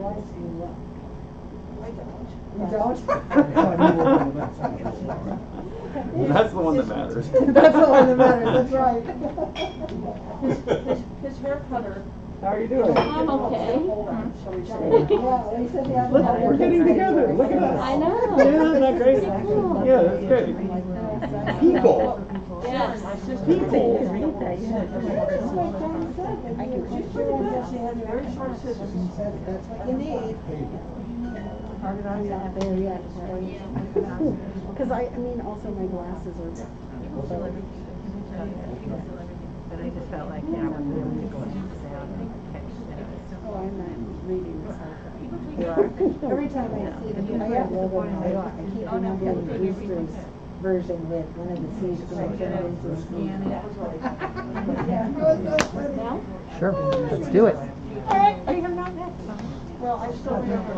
You don't? That's the one that matters. That's the one that matters, that's right. His hair cutter. How are you doing? I'm okay. Look, we're getting together. Look at us. I know. Yeah, isn't that great? Yeah, that's great. People. Yes. People. That's what you need. Because I mean, also my glasses are. But I just felt like, yeah, we're really going to sit down and catch that. Oh, I'm not reading this whole You are? Every time I see the I keep remembering Brewster's version with one of the C's going to turn into a Now? Sure, let's do it. Are you coming out next? Well, I still remember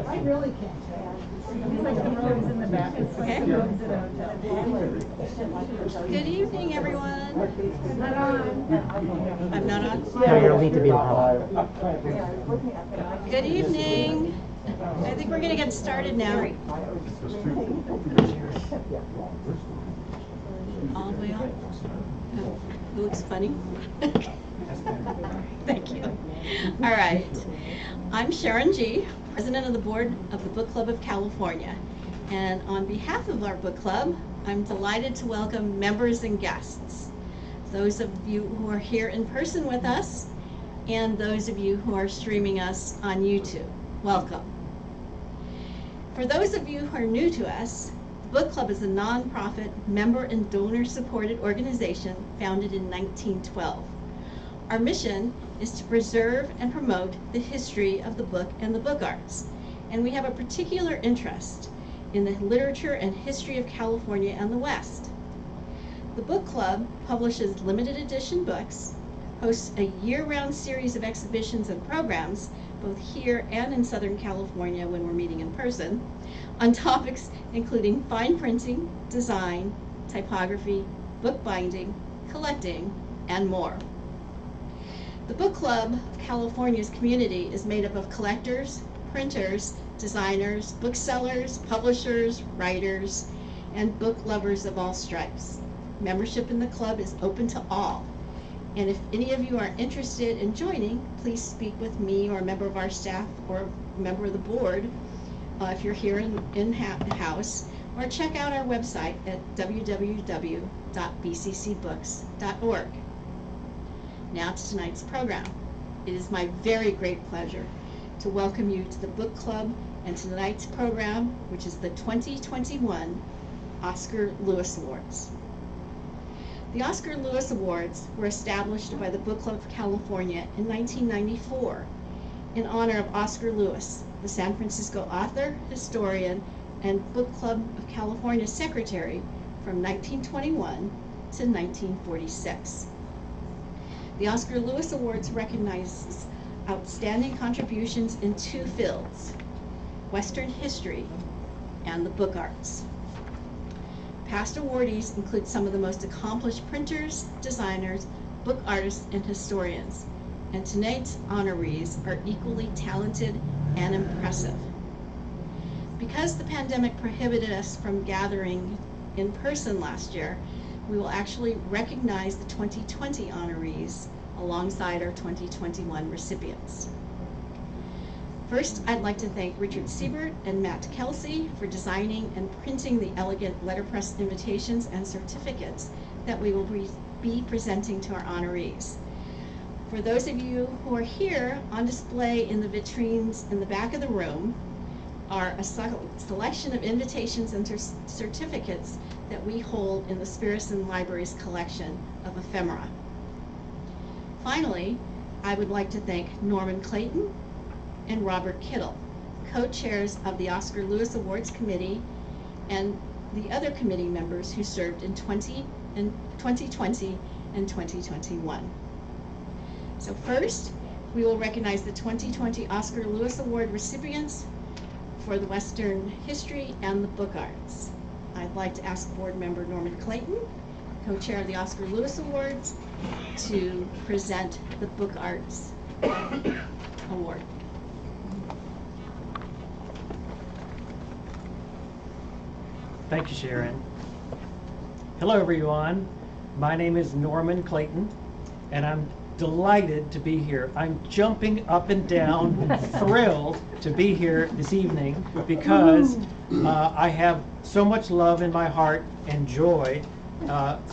I really can't tell. It's like the roads in the back. It's like the roads in a hotel. Good evening, everyone. Not on. I'm not on. No, you'll need to be loud. Good evening. I think we're going to get started now. All the way on. Who looks funny? Thank you. All right. I'm Sharon G., president of the board of the Book Club of California. And on behalf of our book club, I'm delighted to welcome members and guests. Those of you who are here in person with us, and those of you who are streaming us on YouTube. Welcome. For those of you who are new to us, the Book Club is a nonprofit, member and donor-supported organization founded in 1912. Our mission is to preserve and promote the history of the book and the book arts, and we have a particular interest in the literature and history of California and the West. The Book Club publishes limited edition books, hosts a year-round series of exhibitions and programs, both here and in Southern California when we're meeting in person, on topics including fine printing, design, typography, bookbinding, collecting, and more. The Book Club of California's community is made up of collectors, printers, designers, booksellers, publishers, writers, and book lovers of all stripes. Membership in the club is open to all. And if any of you are interested in joining, please speak with me or a member of our staff or a member of the board if you're here in-house, or check out our website at www.bccbooks.org. Now to tonight's program. It is my very great pleasure to welcome you to the Book Club and to tonight's program, which is the 2021 Oscar Lewis Awards. The Oscar Lewis Awards were established by the Book Club of California in 1994 in honor of Oscar Lewis, the San Francisco author, historian, and Book Club of California secretary from 1921 to 1946. The Oscar Lewis Awards recognizes outstanding contributions in two fields, Western history and the book arts. Past awardees include some of the most accomplished printers, designers, book artists, and historians. And tonight's honorees are equally talented and impressive. Because the pandemic prohibited us from gathering in person last year, we will actually recognize the 2020 honorees alongside our 2021 recipients. First, I'd like to thank Richard Siebert and Matt Kelsey for designing and printing the elegant letterpress invitations and certificates that we will be presenting to our honorees. For those of you who are here, on display in the vitrines in the back of the room are a selection of invitations and certificates that we hold in the Spirison Library's collection of ephemera. Finally, I would like to thank Norman Clayton and Robert Kittle, co-chairs of the Oscar Lewis Awards Committee, and the other committee members who served in 2020 and 2021. So first, we will recognize the 2020 Oscar Lewis Award recipients for the Western history and the book arts. I'd like to ask board member Norman Clayton co-chair of the Oscar Lewis Awards, to present the Book Arts Award. Thank you, Sharon. Hello, everyone. My name is Norman Clayton, and I'm delighted to be here. I'm jumping up and down, thrilled to be here this evening because I have so much love in my heart and joy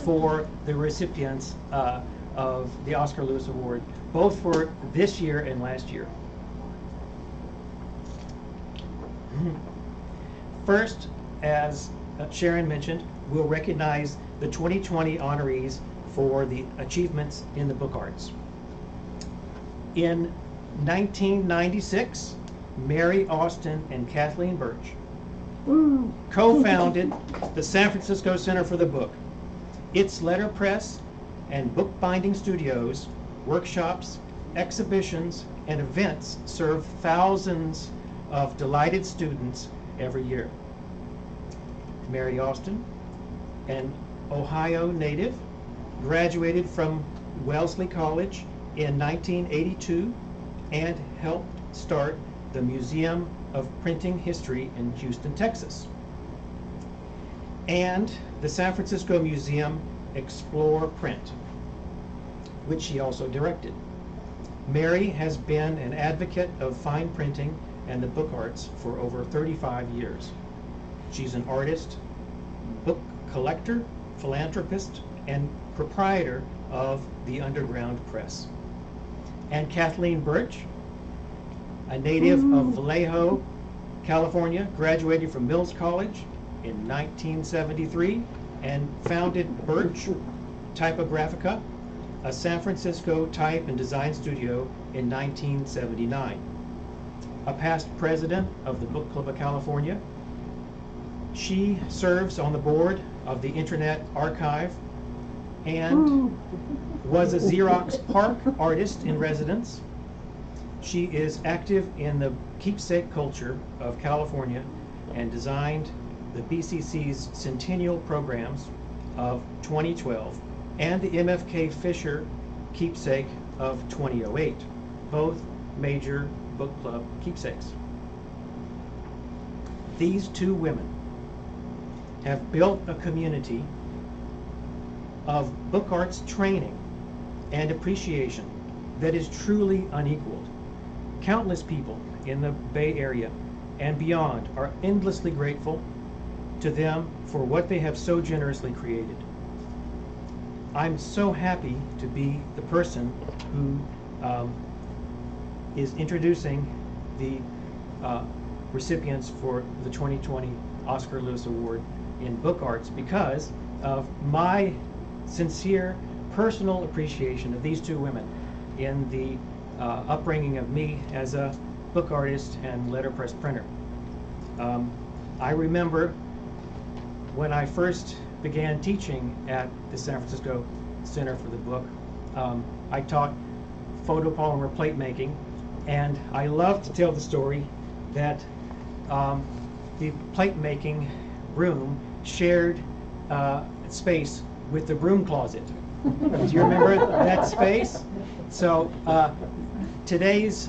for the recipients of the Oscar Lewis Award, both for this year and last year. First, as Sharon mentioned, we'll recognize the 2020 honorees for the achievements in the book arts. In 1996, Mary Austin and Kathleen Burch co-founded the San Francisco Center for the Book. Its letterpress and bookbinding studios, workshops, exhibitions, and events serve thousands of delighted students every year. Mary Austin, an Ohio native, graduated from Wellesley College in 1982 and helped start the Museum of Printing History in Houston, Texas, and the San Francisco Museum Explore Print, which she also directed. Mary has been an advocate of fine printing and the book arts for over 35 years. She's an artist, book collector, philanthropist, and proprietor of the Underground Press. And Kathleen Burch, a native of Vallejo, California, graduated from Mills College in 1973 and founded Burch Typographica, a San Francisco type and design studio, in 1979. A past president of the Book Club of California, she serves on the board of the Internet Archive and was a Xerox PARC artist in residence. She is active in the keepsake culture of California and designed the BCC's Centennial programs of 2012 and the MFK Fisher Keepsake of 2008, both major book club keepsakes. These two women have built a community of book arts training and appreciation that is truly unequaled. Countless people in the Bay Area and beyond are endlessly grateful to them for what they have so generously created. I'm so happy to be the person who is introducing the recipients for the 2020 Oscar Lewis Award in Book Arts because of my sincere personal appreciation of these two women in the upbringing of me as a book artist and letterpress printer. I remember when I first began teaching at the San Francisco Center for the Book, I taught photopolymer plate making, and I love to tell the story that the plate making room shared space with the broom closet. Do you remember that space? So today's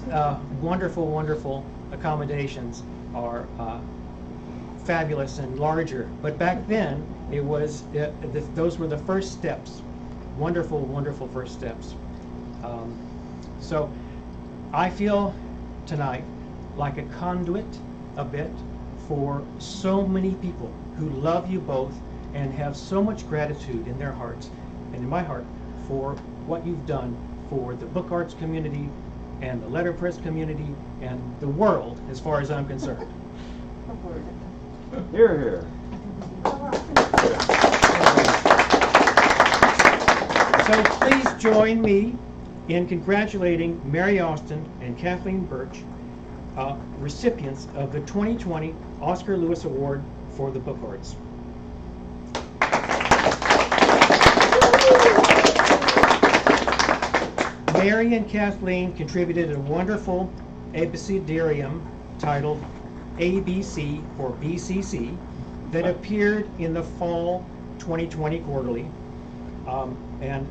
wonderful, wonderful accommodations are fabulous and larger, but back then it was those were the first steps, wonderful, wonderful first steps. So I feel tonight like a conduit a bit for so many people who love you both and have so much gratitude in their hearts and in my heart for what you've done for the book arts community and the letterpress community and the world, as far as I'm concerned. Hear, hear. So please join me in congratulating Mary Austin and Kathleen Burch, recipients of the 2020 Oscar Lewis Award for the Book Arts. Mary and Kathleen contributed a wonderful abecedarium titled ABC for BCC that appeared in the fall 2020 quarterly And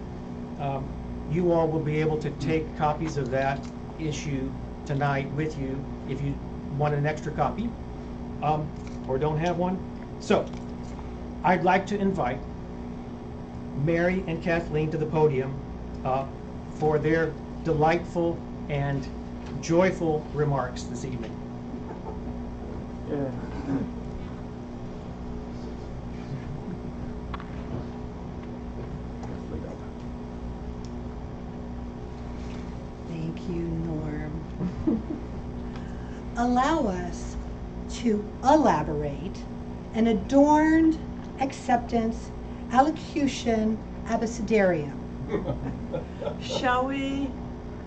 you all will be able to take copies of that issue tonight with you if you want an extra copy or don't have one. So I'd like to invite Mary and Kathleen to the podium for their delightful and joyful remarks this evening. Yeah. Thank you, Norm. Allow us to elaborate an adorned acceptance allocution abecedarium. Shall we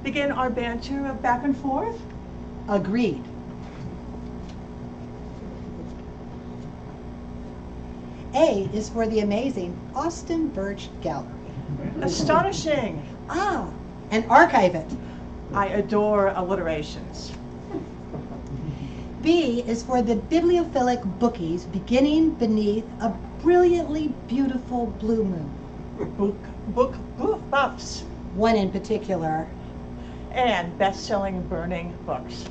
begin our banter of back and forth? Agreed. A is for the amazing Austin Burch Gallery. Astonishing. Ah, and archive it. I adore alliterations. B is for the bibliophilic bookies beginning beneath a brilliantly beautiful blue moon. Book buffs One in particular. and best-selling burning books.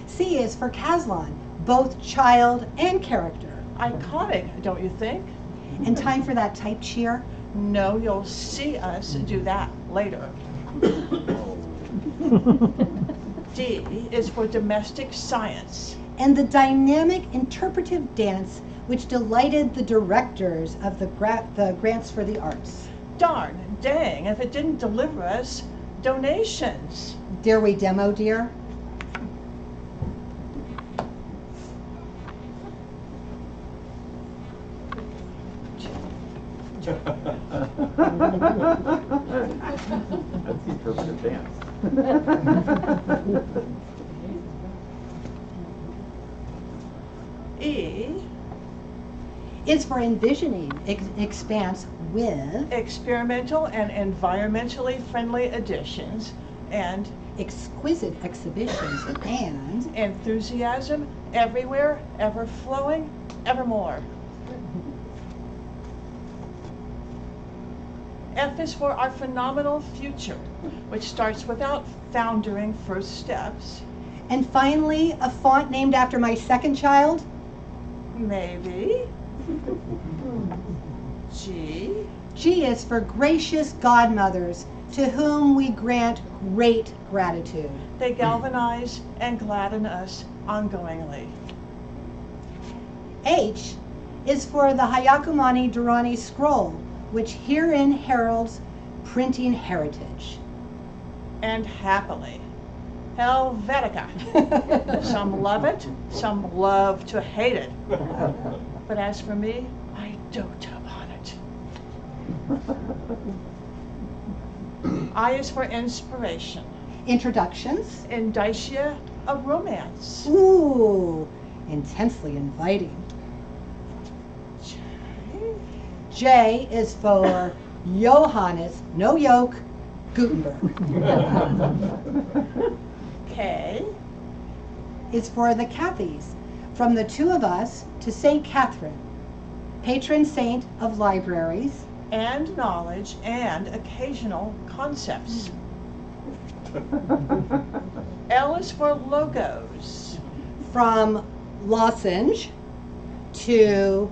C is for Caslon, both child and character. Iconic, don't you think? And time for that type cheer. No, you'll see us do that later. D is for domestic science. And the dynamic interpretive dance which delighted the directors of the Grants for the Arts. Darn, dang, if it didn't deliver us donations. Dare we demo, dear? That's the interpretive dance. E, Is for envisioning expanse with experimental and environmentally friendly additions, and exquisite exhibitions and enthusiasm everywhere, ever flowing, evermore. F is for our phenomenal future, which starts without foundering first steps. and finally a font named after my second child. Maybe. G. G is for gracious godmothers to whom we grant great gratitude. They galvanize and gladden us ongoingly. H is for the Hayakumani Durrani scroll, which herein heralds printing heritage. And happily. Helvetica. Some love it, some love to hate it. But as for me, I dote upon it. I is for inspiration. Introductions. Indicia of romance. Ooh, intensely inviting. J is for Johannes, no yoke, Gutenberg. K. Is for the Cathys, from the two of us to St. Catherine, patron saint of libraries. And knowledge and occasional concepts. L is for logos. From lozenge to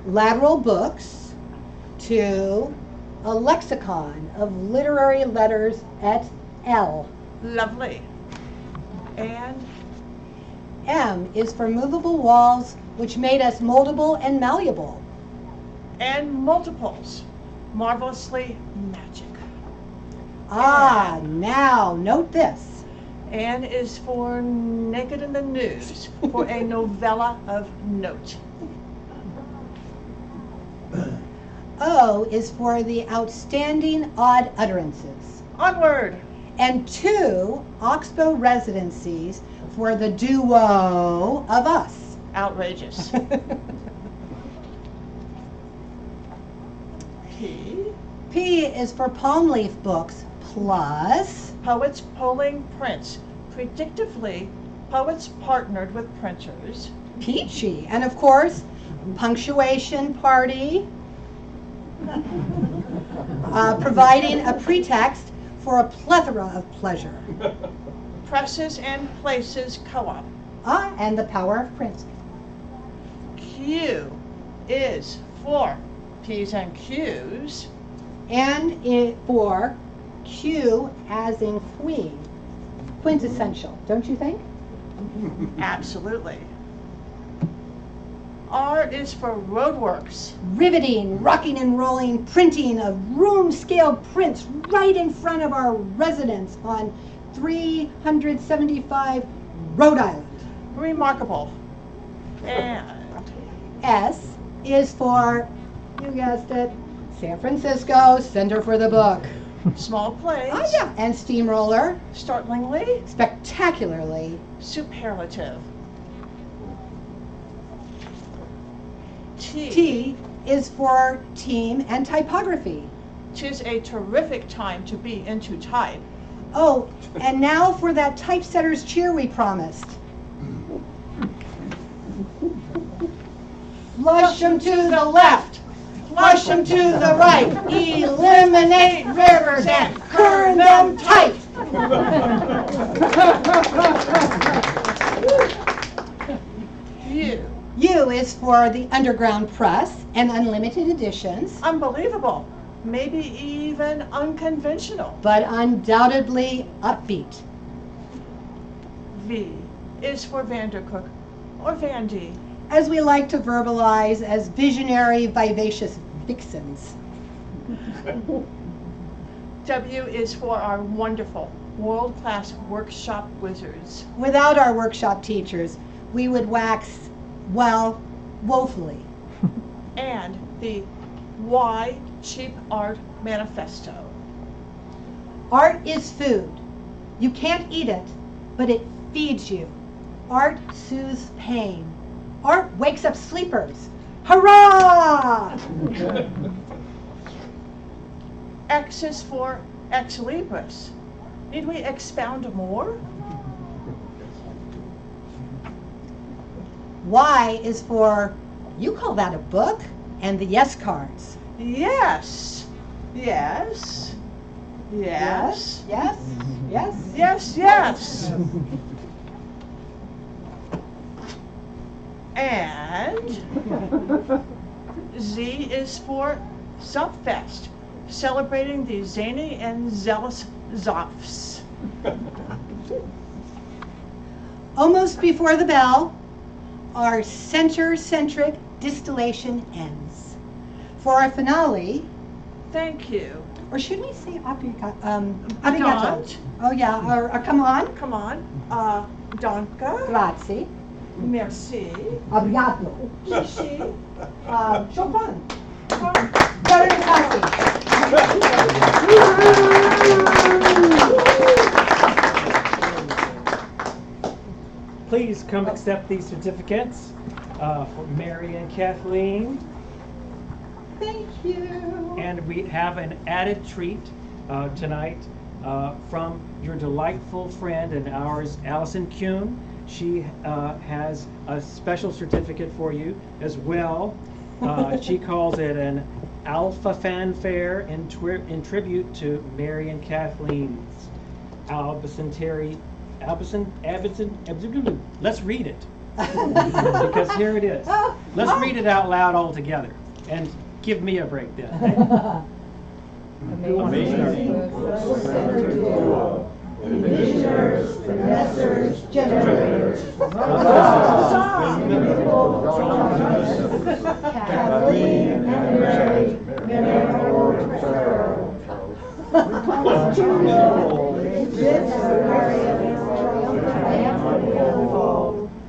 lateral books to a lexicon of literary letters et al. Lovely. And M is for movable walls which made us moldable and malleable. multiples. Marvelously magic. Ah, now note this. N is for Naked in the News, for a novella of note. O is for the outstanding odd utterances. Onward! And 2 Oxbow residencies for the duo of us. Outrageous. P. P is for palm leaf books plus Poets polling prints. Predictively, poets partnered with printers. peachy. And of course, punctuation party. providing a pretext for a plethora of pleasure. Presses and Places Co-op. And the power of print. Q is for P's and Q's. And for Q as in queen. Quintessential, don't you think? Absolutely. R is for Roadworks. Riveting, rocking and rolling printing of room-scale prints right in front of our residence on 375 Rhode Island. Remarkable. And S is for, you guessed it, San Francisco Center for the Book. Small Plays. Oh yeah, and Steamroller. Startlingly Spectacularly. superlative. T is for Team and Typography. 'Tis a terrific time to be into type. Oh, and now for that typesetter's cheer we promised. Flush them to the left, flush them to the right, eliminate rivers and curl them tight. U. U is for the Underground Press and Unlimited Editions, Unbelievable. Maybe even unconventional. but undoubtedly upbeat. V is for Vandercook or Vandy. As we like to verbalize as visionary, vivacious vixens. W is for our wonderful, world-class workshop wizards. Without our workshop teachers, we would wax, well, woefully. And the Y Cheap Art Manifesto. Art is food. You can't eat it, but it feeds you. Art soothes pain. Art wakes up sleepers. Hurrah! X is for Ex Libris. Need we expound more? Y is for, you call that a book? And the yes cards. Yes. Yes. Yes. Yes. Yes. Yes, yes. And Z is for Zopfest, celebrating the zany and zealous Zophs. Almost before the bell, our center-centric distillation ends. For our finale, Thank you. or should we say arigato? Don't. Oh yeah, or come on. Come on. Danke. Grazie. Merci. Obrigado. Shishi. Chopin. Butter and coffee. Please come accept these certificates for Mary and Kathleen. Thank you. And we have an added treat tonight from your delightful friend and ours, Allison Kuhn. She has a special certificate for you as well. She calls it an Alpha Fanfare in tribute to Mary and Kathleen's albicentenary. Let's read it. Because here it is. Let's read it out loud all together. And give me a break then. Amazing. Engineers, finessers, generators. Kathleen and Mary, Mary old Terrell.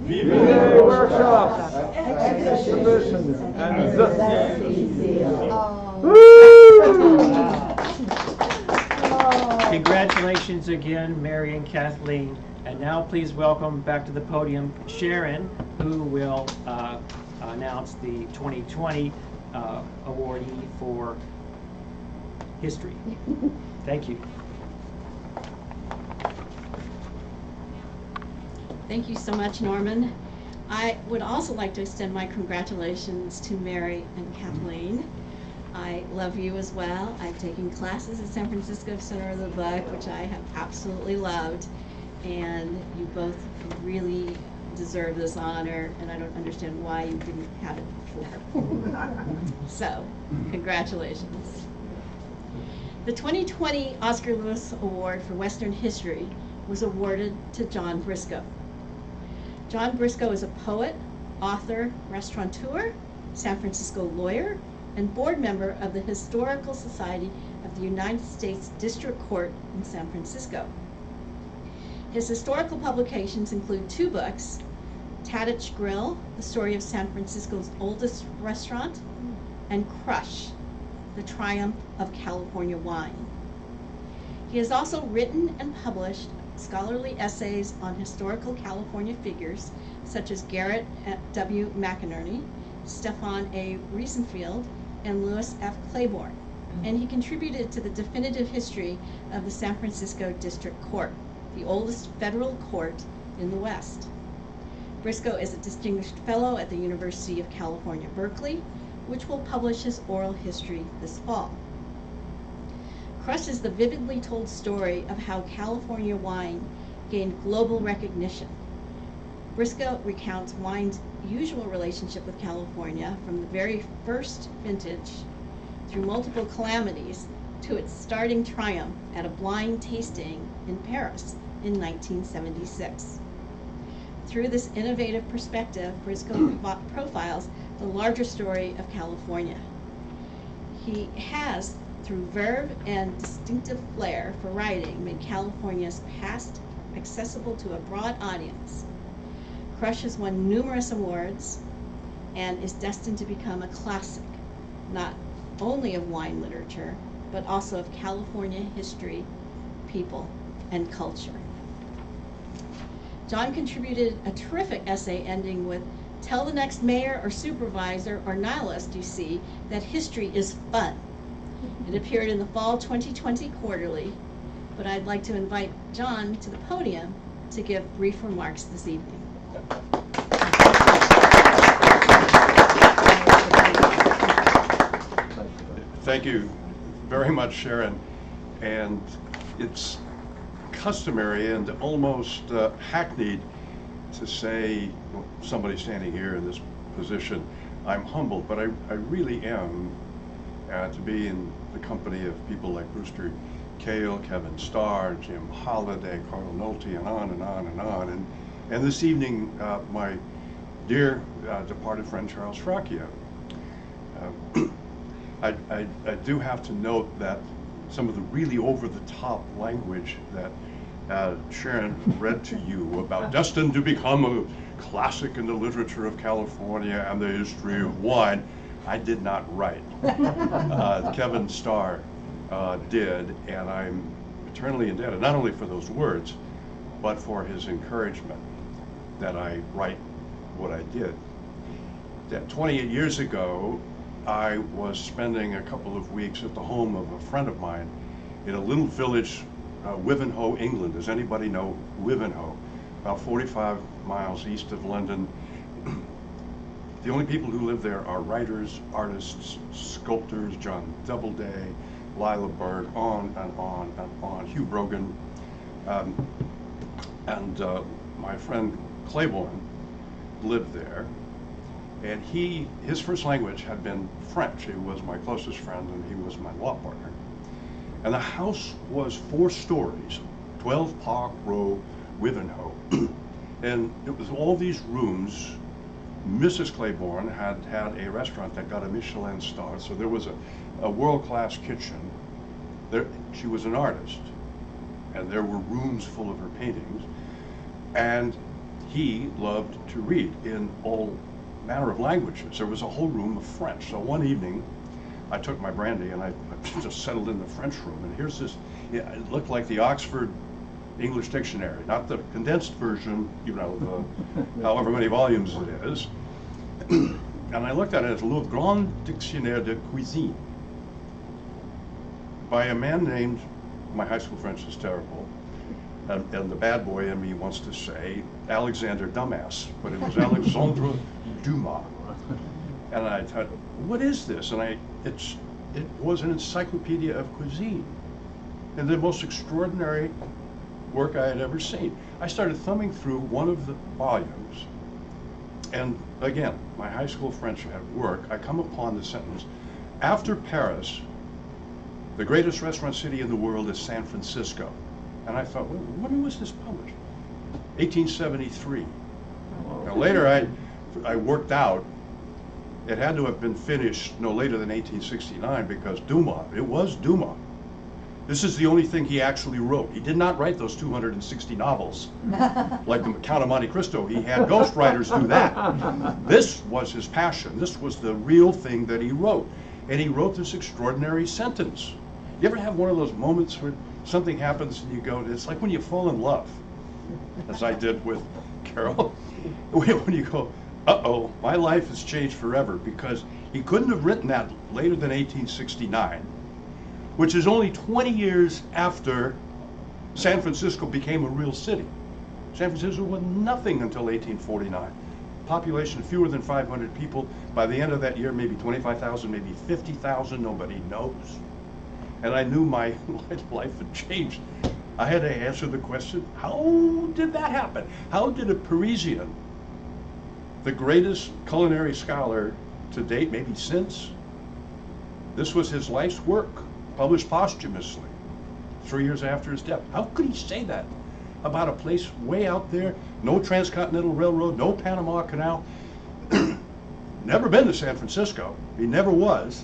Vive les workshops, exhibitions, and the Congratulations again, Mary and Kathleen. And now please welcome back to the podium Sharon, who will announce the 2020 awardee for history. Thank you. Thank you so much, Norman. I would also like to extend my congratulations to Mary and Kathleen. I love you as well. I've taken classes at San Francisco Center of the Book, which I have absolutely loved, and you both really deserve this honor, and I don't understand why you didn't have it before. So, congratulations. The 2020 Oscar Lewis Award for Western History was awarded to John Briscoe. John Briscoe is a poet, author, restaurateur, San Francisco lawyer, and board member of the Historical Society of the United States District Court in San Francisco. His historical publications include 2 books, Tadich Grill, the story of San Francisco's oldest restaurant, and Crush, the triumph of California wine. He has also written and published scholarly essays on historical California figures such as Garrett W. McInerney, Stefan A. Riesenfield, and Louis F. Claiborne, and he contributed to the definitive history of the San Francisco District Court, the oldest federal court in the West. Briscoe is a distinguished fellow at the University of California, Berkeley, which will publish his oral history this fall. Crush is the vividly told story of how California wine gained global recognition. Briscoe recounts wine's usual relationship with California from the very first vintage through multiple calamities to its starting triumph at a blind tasting in Paris in 1976. Through this innovative perspective, Briscoe profiles the larger story of California. He has, through verve and distinctive flair for writing, made California's past accessible to a broad audience. Crush has won numerous awards and is destined to become a classic, not only of wine literature, but also of California history, people, and culture. John contributed a terrific essay ending with, "Tell the next mayor or supervisor or nihilist you see that history is fun." It appeared in the fall 2020 quarterly, but I'd like to invite John to the podium to give brief remarks this evening. Thank you very much, Sharon. And it's customary and almost hackneyed to say, well, somebody standing here in this position, I'm humbled, but I really am to be in the company of people like Brewster Kahle, Kevin Starr, Jim Holliday, Carl Nolte, and on and on and on. And this evening, my dear departed friend Charles Fracchia. I do have to note that some of the really over-the-top language that Sharon read to you about destined to become a classic in the literature of California and the history of wine, I did not write. Kevin Starr did, and I'm eternally indebted, not only for those words, but for his encouragement that I write what I did. That 28 years ago, I was spending a couple of weeks at the home of a friend of mine in a little village, Wivenhoe, England. Does anybody know Wivenhoe? About 45 miles east of London. The only people who live there are writers, artists, sculptors, John Doubleday, Lila Berg, on and on and on, Hugh Brogan, and my friend Claiborne lived there. And his first language had been French. He was my closest friend and he was my law partner. And the house was 4 stories, 12 Park Row, Wivenhoe. And it was all these rooms. Mrs. Claiborne had a restaurant that got a Michelin star, so there was a world-class kitchen. She was an artist, and there were rooms full of her paintings. And he loved to read in all manner of languages. There was a whole room of French. So one evening, I took my brandy and I just settled in the French room. And here's this, it looked like the Oxford English Dictionary, not the condensed version, you know, however many volumes it is. And I looked at it as Le Grand Dictionnaire de Cuisine by a man named, my high school French is terrible, and the bad boy in me wants to say Alexander Dumas, but it was Alexandre Dumas. And I thought, what is this? And it's it was an encyclopedia of cuisine, and the most extraordinary work I had ever seen. I started thumbing through one of the volumes, and again, my high school French at work, I come upon the sentence, after Paris, the greatest restaurant city in the world is San Francisco. And I thought, well, when was this published? 1873. Now later I worked out, it had to have been finished no later than 1869 because Dumas, it was Dumas. This is the only thing he actually wrote. He did not write those 260 novels like the Count of Monte Cristo. He had ghostwriters do that. This was his passion. This was the real thing that he wrote. And he wrote this extraordinary sentence. You ever have one of those moments where something happens and you go, it's like when you fall in love, as I did with Carol, when you go, uh-oh, my life has changed forever, because he couldn't have written that later than 1869, which is only 20 years after San Francisco became a real city. San Francisco was nothing until 1849. Population fewer than 500 people. By the end of that year, maybe 25,000, maybe 50,000, nobody knows. And I knew my life had changed. I had to answer the question, how did that happen? How did a Parisian, the greatest culinary scholar to date, maybe since, this was his life's work, published posthumously 3 years after his death. How could he say that about a place way out there, no transcontinental railroad, no Panama Canal, never been to San Francisco, he never was.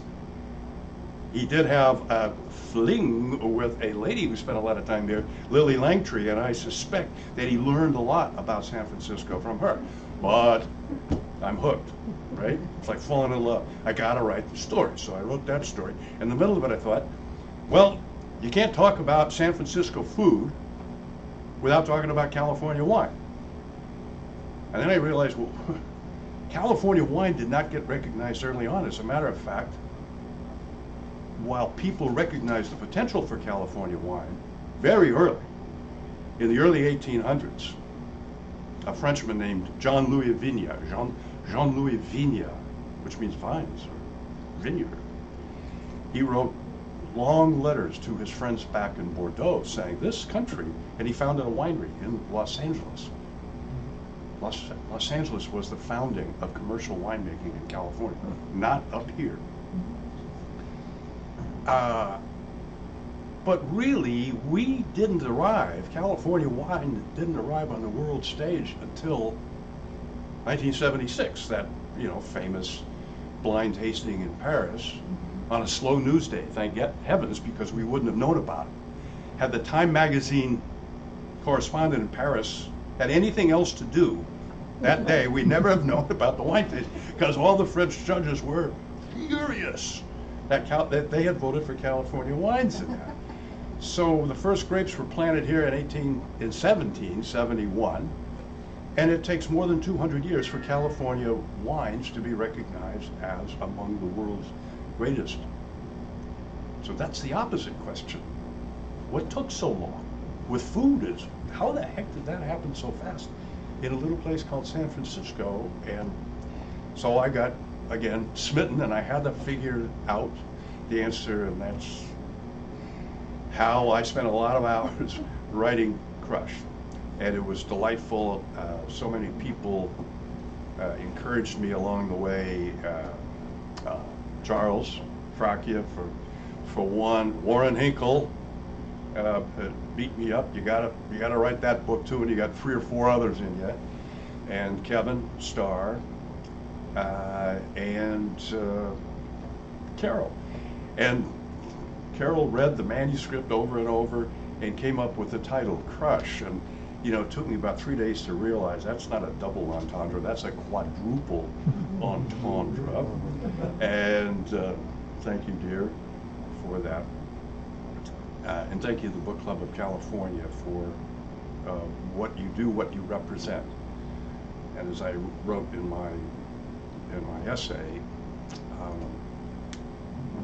He did have a fling with a lady who spent a lot of time there, Lily Langtry, and I suspect that he learned a lot about San Francisco from her. But I'm hooked, right? It's like falling in love. I gotta write the story, so I wrote that story. In the middle of it, I thought, well, you can't talk about San Francisco food without talking about California wine. And then I realized, well, California wine did not get recognized early on. As a matter of fact, while people recognized the potential for California wine very early, in the early 1800s, a Frenchman named Jean-Louis Vigna, Jean-Louis Vigna, which means vines or vineyard, he wrote long letters to his friends back in Bordeaux saying this country, and he founded a winery in Los Angeles. Los Angeles was the founding of commercial winemaking in California, not up here. But really, we didn't arrive, California wine didn't arrive on the world stage until 1976, that, famous blind tasting in Paris on a slow news day, thank heavens, because we wouldn't have known about it. Had the Time magazine correspondent in Paris had anything else to do that day, we'd never have known about the wine tasting, because all the French judges were furious that they had voted for California wines in that. So the first grapes were planted here in 1771, and it takes more than 200 years for California wines to be recognized as among the world's greatest. So that's the opposite question. What took so long with food is, how the heck did that happen so fast in a little place called San Francisco? And so I got, again, smitten, and I had to figure out the answer, and that's how I spent a lot of hours writing Crush. And it was delightful. So many people encouraged me along the way. Charles Fracchia, for one, Warren Hinkle beat me up. You gotta write that book too, and you got 3 or 4 others in you. And Kevin Starr and Carol. And Carol read the manuscript over and over and came up with the title Crush. And it took me about 3 days to realize that's not a double entendre, that's a quadruple entendre. And thank you, dear, for that. And thank you, the Book Club of California, for what you do, what you represent. And as I wrote in my essay,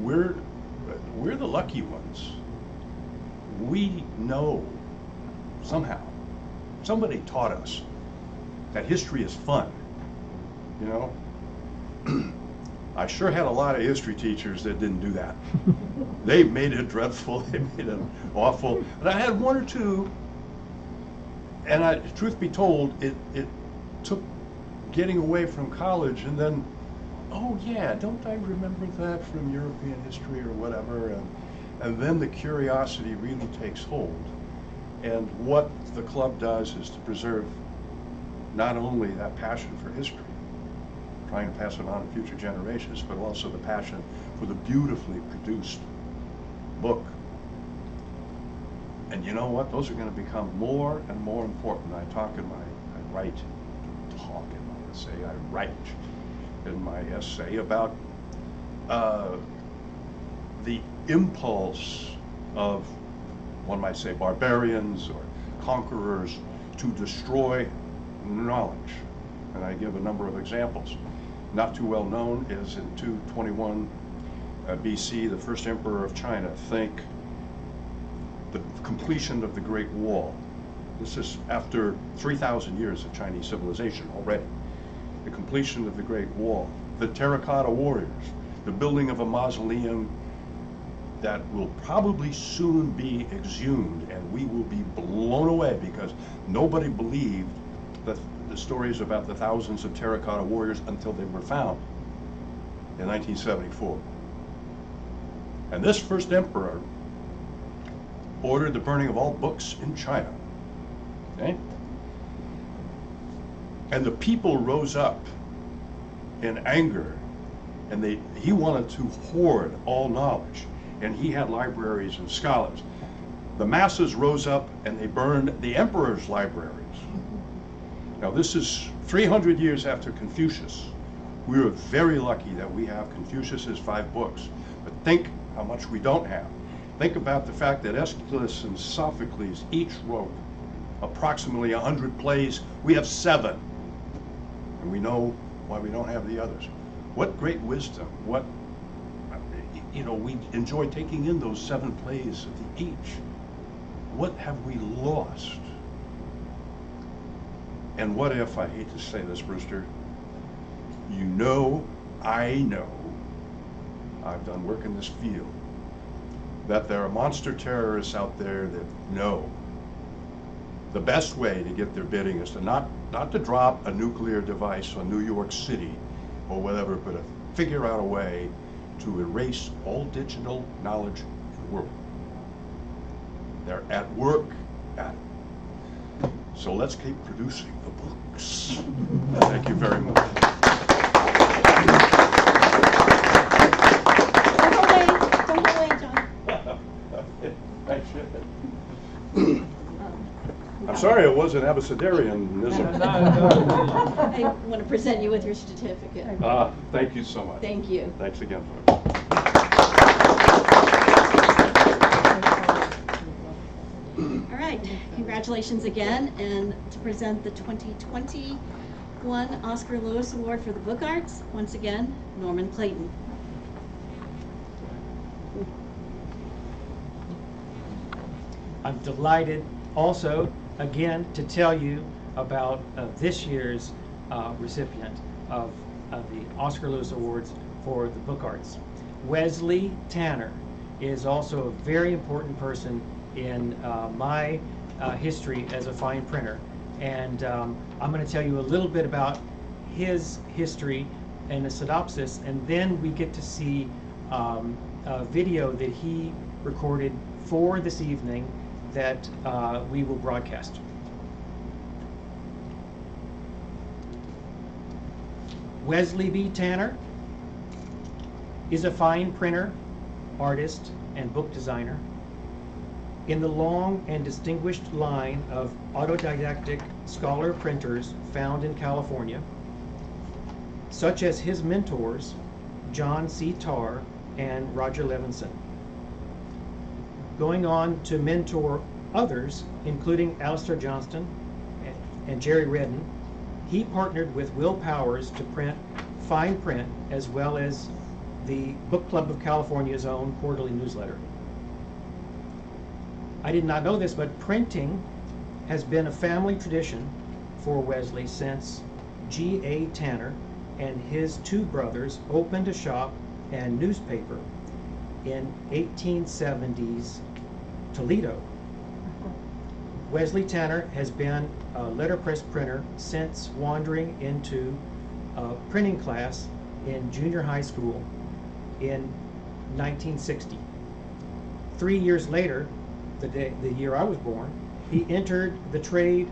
we're the lucky ones. We know somehow, somebody taught us that history is fun, I sure had a lot of history teachers that didn't do that. They made it dreadful, they made it awful. And I had one or two, and truth be told, it took getting away from college and then, oh yeah, don't I remember that from European history or whatever, and then the curiosity really takes hold. And what the club does is to preserve not only that passion for history, trying to pass it on to future generations, but also the passion for the beautifully produced book. And you know what? Those are going to become more and more important. I write in my essay about the impulse of, one might say, barbarians or conquerors to destroy knowledge. And I give a number of examples. Not too well known is in 221 BC, the first emperor of China. Think the completion of the Great Wall. This is after 3,000 years of Chinese civilization already. The completion of the Great Wall, the Terracotta Warriors, the building of a mausoleum that will probably soon be exhumed, and we will be blown away because nobody believed that the stories about the thousands of terracotta warriors until they were found in 1974. And this first emperor ordered the burning of all books in China. Okay? And the people rose up in anger, and he wanted to hoard all knowledge, and he had libraries and scholars. The masses rose up and they burned the emperor's libraries. Now this is 300 years after Confucius. We are very lucky that we have Confucius's 5 books, but think how much we don't have. Think about the fact that Aeschylus and Sophocles each wrote approximately 100 plays. We have 7, and we know why we don't have the others. What great wisdom, what, we enjoy taking in those 7 plays of each. What have we lost? And what if, I hate to say this, Brewster, I know, I've done work in this field, that there are monster terrorists out there that know the best way to get their bidding is to not to drop a nuclear device on New York City or whatever, but to figure out a way to erase all digital knowledge in the world. They're at work at it. So let's keep producing the books. Thank you very much. Don't go away, John. I should. I'm sorry it wasn't Abecedarianism. I want to present you with your certificate. Thank you so much. Thank you. Thanks again, folks. All right, congratulations again, and to present the 2021 Oscar Lewis Award for the Book Arts, once again, Norman Clayton. I'm delighted also, again, to tell you about this year's recipient of the Oscar Lewis Awards for the Book Arts. Wesley Tanner is also a very important person in my history as a fine printer. And I'm going to tell you a little bit about his history and a synopsis, and then we get to see a video that he recorded for this evening that we will broadcast. Wesley B Tanner is a fine printer, artist, and book designer in the long and distinguished line of autodidactic scholar printers found in California, such as his mentors, John C. Tarr and Roger Levinson. Going on to mentor others, including Alistair Johnston and Jerry Redden, he partnered with Will Powers to print fine print as well as the Book Club of California's own quarterly newsletter. I did not know this, but printing has been a family tradition for Wesley since G.A. Tanner and his two brothers opened a shop and newspaper in 1870s Toledo. Wesley Tanner has been a letterpress printer since wandering into a printing class in junior high school in 1960. 3 years later, the year I was born, he entered the trade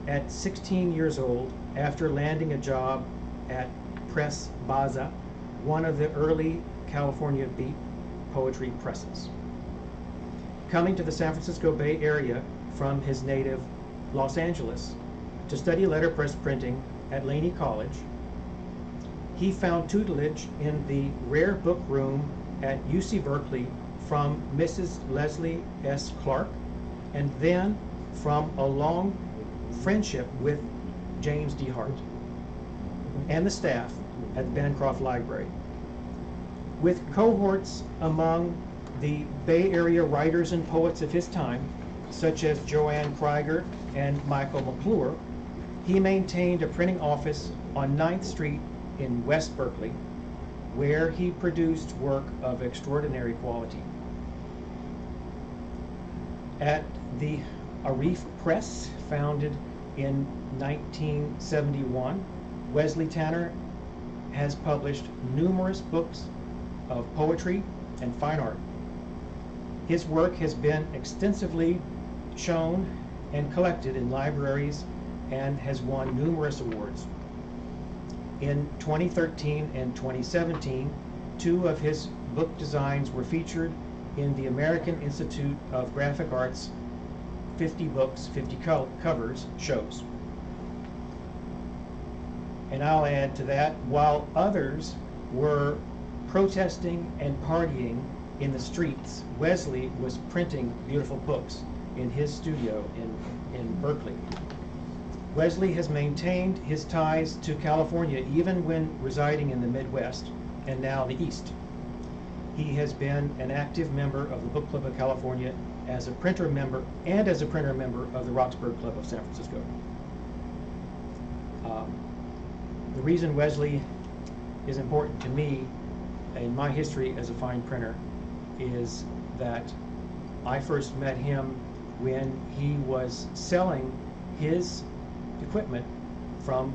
at 16 years old after landing a job at Press Baza, one of the early California beat poetry presses. Coming to the San Francisco Bay Area from his native Los Angeles to study letterpress printing at Laney College, he found tutelage in the rare book room at UC Berkeley from Mrs. Leslie S. Clark, and then from a long friendship with James D. Hart and the staff at the Bancroft Library. With cohorts among the Bay Area writers and poets of his time, such as Joanne Krieger and Michael McClure, he maintained a printing office on 9th Street in West Berkeley, where he produced work of extraordinary quality. At the Arief Press, founded in 1971, Wesley Tanner has published numerous books of poetry and fine art. His work has been extensively shown and collected in libraries and has won numerous awards. In 2013 and 2017, 2 of his book designs were featured in the American Institute of Graphic Arts 50 Books, 50 Covers shows. And I'll add to that, while others were protesting and partying in the streets, Wesley was printing beautiful books in his studio in Berkeley. Wesley has maintained his ties to California even when residing in the Midwest and now the East. He has been an active member of the Book Club of California as a printer member and as a printer member of the Roxburgh Club of San Francisco. The reason Wesley is important to me in my history as a fine printer is that I first met him when he was selling his equipment from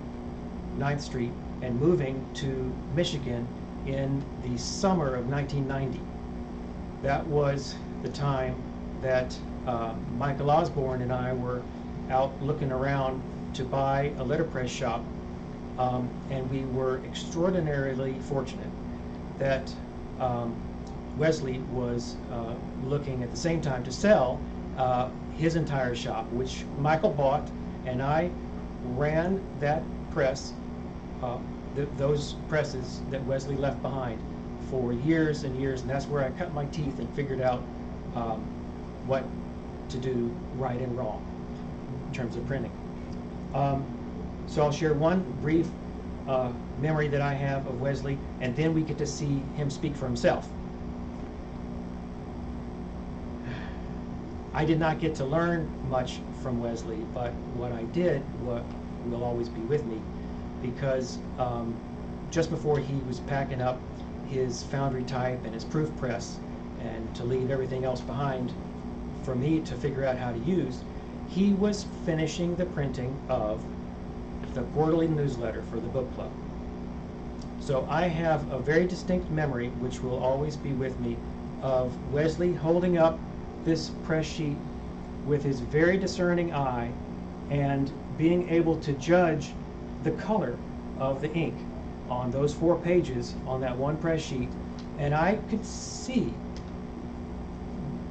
9th Street and moving to Michigan in the summer of 1990. That was the time that Michael Osborne and I were out looking around to buy a letterpress shop, and we were extraordinarily fortunate that Wesley was looking at the same time to sell his entire shop, which Michael bought, and I ran that press, those presses that Wesley left behind for years and years, and that's where I cut my teeth and figured out what to do right and wrong in terms of printing. So I'll share one brief memory that I have of Wesley, and then we get to see him speak for himself. I did not get to learn much from Wesley, but what I did will always be with me, because just before he was packing up his foundry type and his proof press and to leave everything else behind for me to figure out how to use, he was finishing the printing of the quarterly newsletter for the book club. So I have a very distinct memory, which will always be with me, of Wesley holding up this press sheet with his very discerning eye and being able to judge the color of the ink on those 4 pages on that one press sheet. And I could see,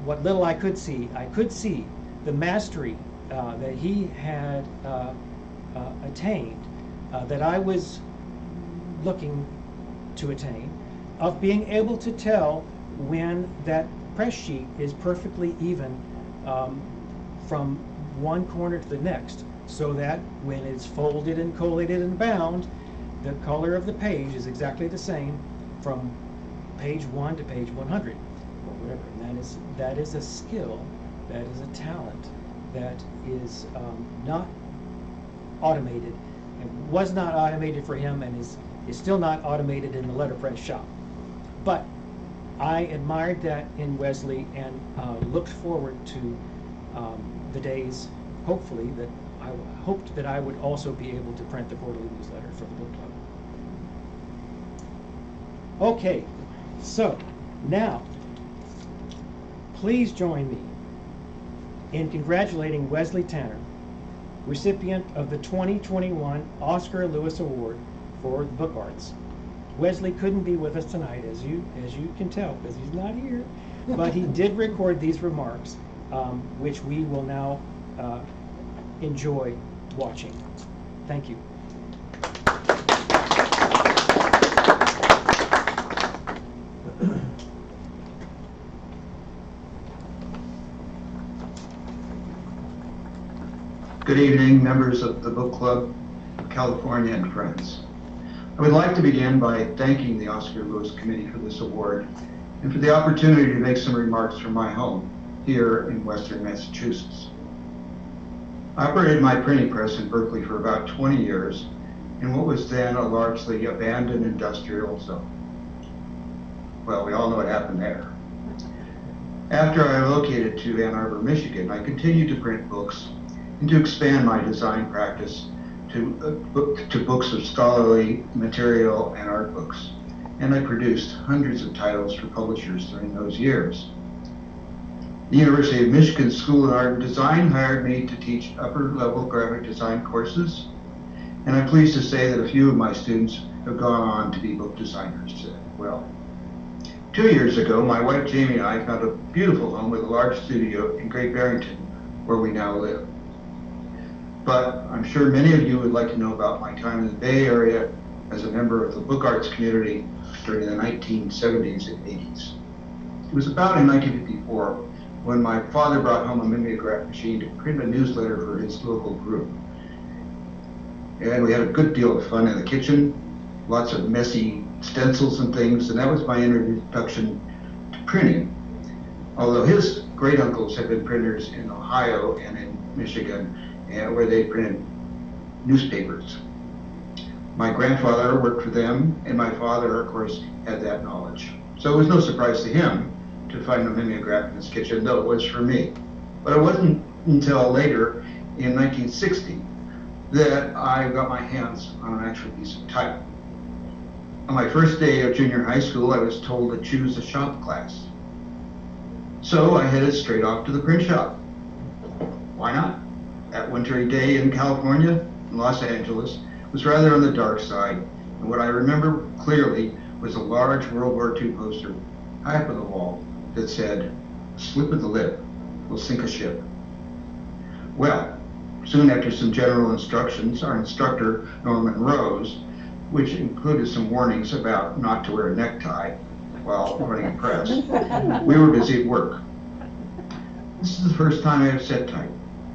what little I could see the mastery that he had attained, that I was looking to attain, of being able to tell when that press sheet is perfectly even from one corner to the next, so that when it's folded and collated and bound, the color of the page is exactly the same from page 1 to page 100 or whatever. And that is a skill, that is a talent, that is not automated, and was not automated for him, and is is still not automated in the letterpress shop. But I admired that in Wesley and looked forward to the days, hopefully, that I hoped that I would also be able to print the quarterly newsletter for the book club. Okay, so now, please join me in congratulating Wesley Tanner, recipient of the 2021 Oscar Lewis Award for Book Arts. Wesley couldn't be with us tonight, as you can tell, because he's not here, but he did record these remarks, which we will now enjoy watching. Thank you. Good evening, members of the Book Club of California and friends. I would like to begin by thanking the Oscar Lewis Committee for this award and for the opportunity to make some remarks from my home here in Western Massachusetts. I operated my printing press in Berkeley for about 20 years in what was then a largely abandoned industrial zone. Well, we all know what happened there. After I relocated to Ann Arbor, Michigan, I continued to print books and to expand my design practice to books of scholarly material and art books. And I produced hundreds of titles for publishers during those years. The University of Michigan School of Art and Design hired me to teach upper-level graphic design courses, and I'm pleased to say that a few of my students have gone on to be book designers as well. 2 years ago, my wife Jamie and I found a beautiful home with a large studio in Great Barrington, where we now live. But I'm sure many of you would like to know about my time in the Bay Area as a member of the book arts community during the 1970s and 80s. It was about in 1954 when my father brought home a mimeograph machine to print a newsletter for his local group. And we had a good deal of fun in the kitchen, lots of messy stencils and things, and that was my introduction to printing. Although his great uncles had been printers in Ohio and in Michigan, where they printed newspapers. My grandfather worked for them, and my father, of course, had that knowledge. So it was no surprise to him to find a mimeograph in his kitchen, though it was for me. But it wasn't until later, in 1960, that I got my hands on an actual piece of type. On my first day of junior high school, I was told to choose a shop class. So I headed straight off to the print shop. Why not? That wintry day in California, in Los Angeles, was rather on the dark side, and what I remember clearly was a large World War II poster high up on the wall that said, "Slip of the lip will sink a ship." Well, soon after some general instructions, our instructor, Norman Rose, which included some warnings about not to wear a necktie while running a press, we were busy at work. This is the first time I have set type.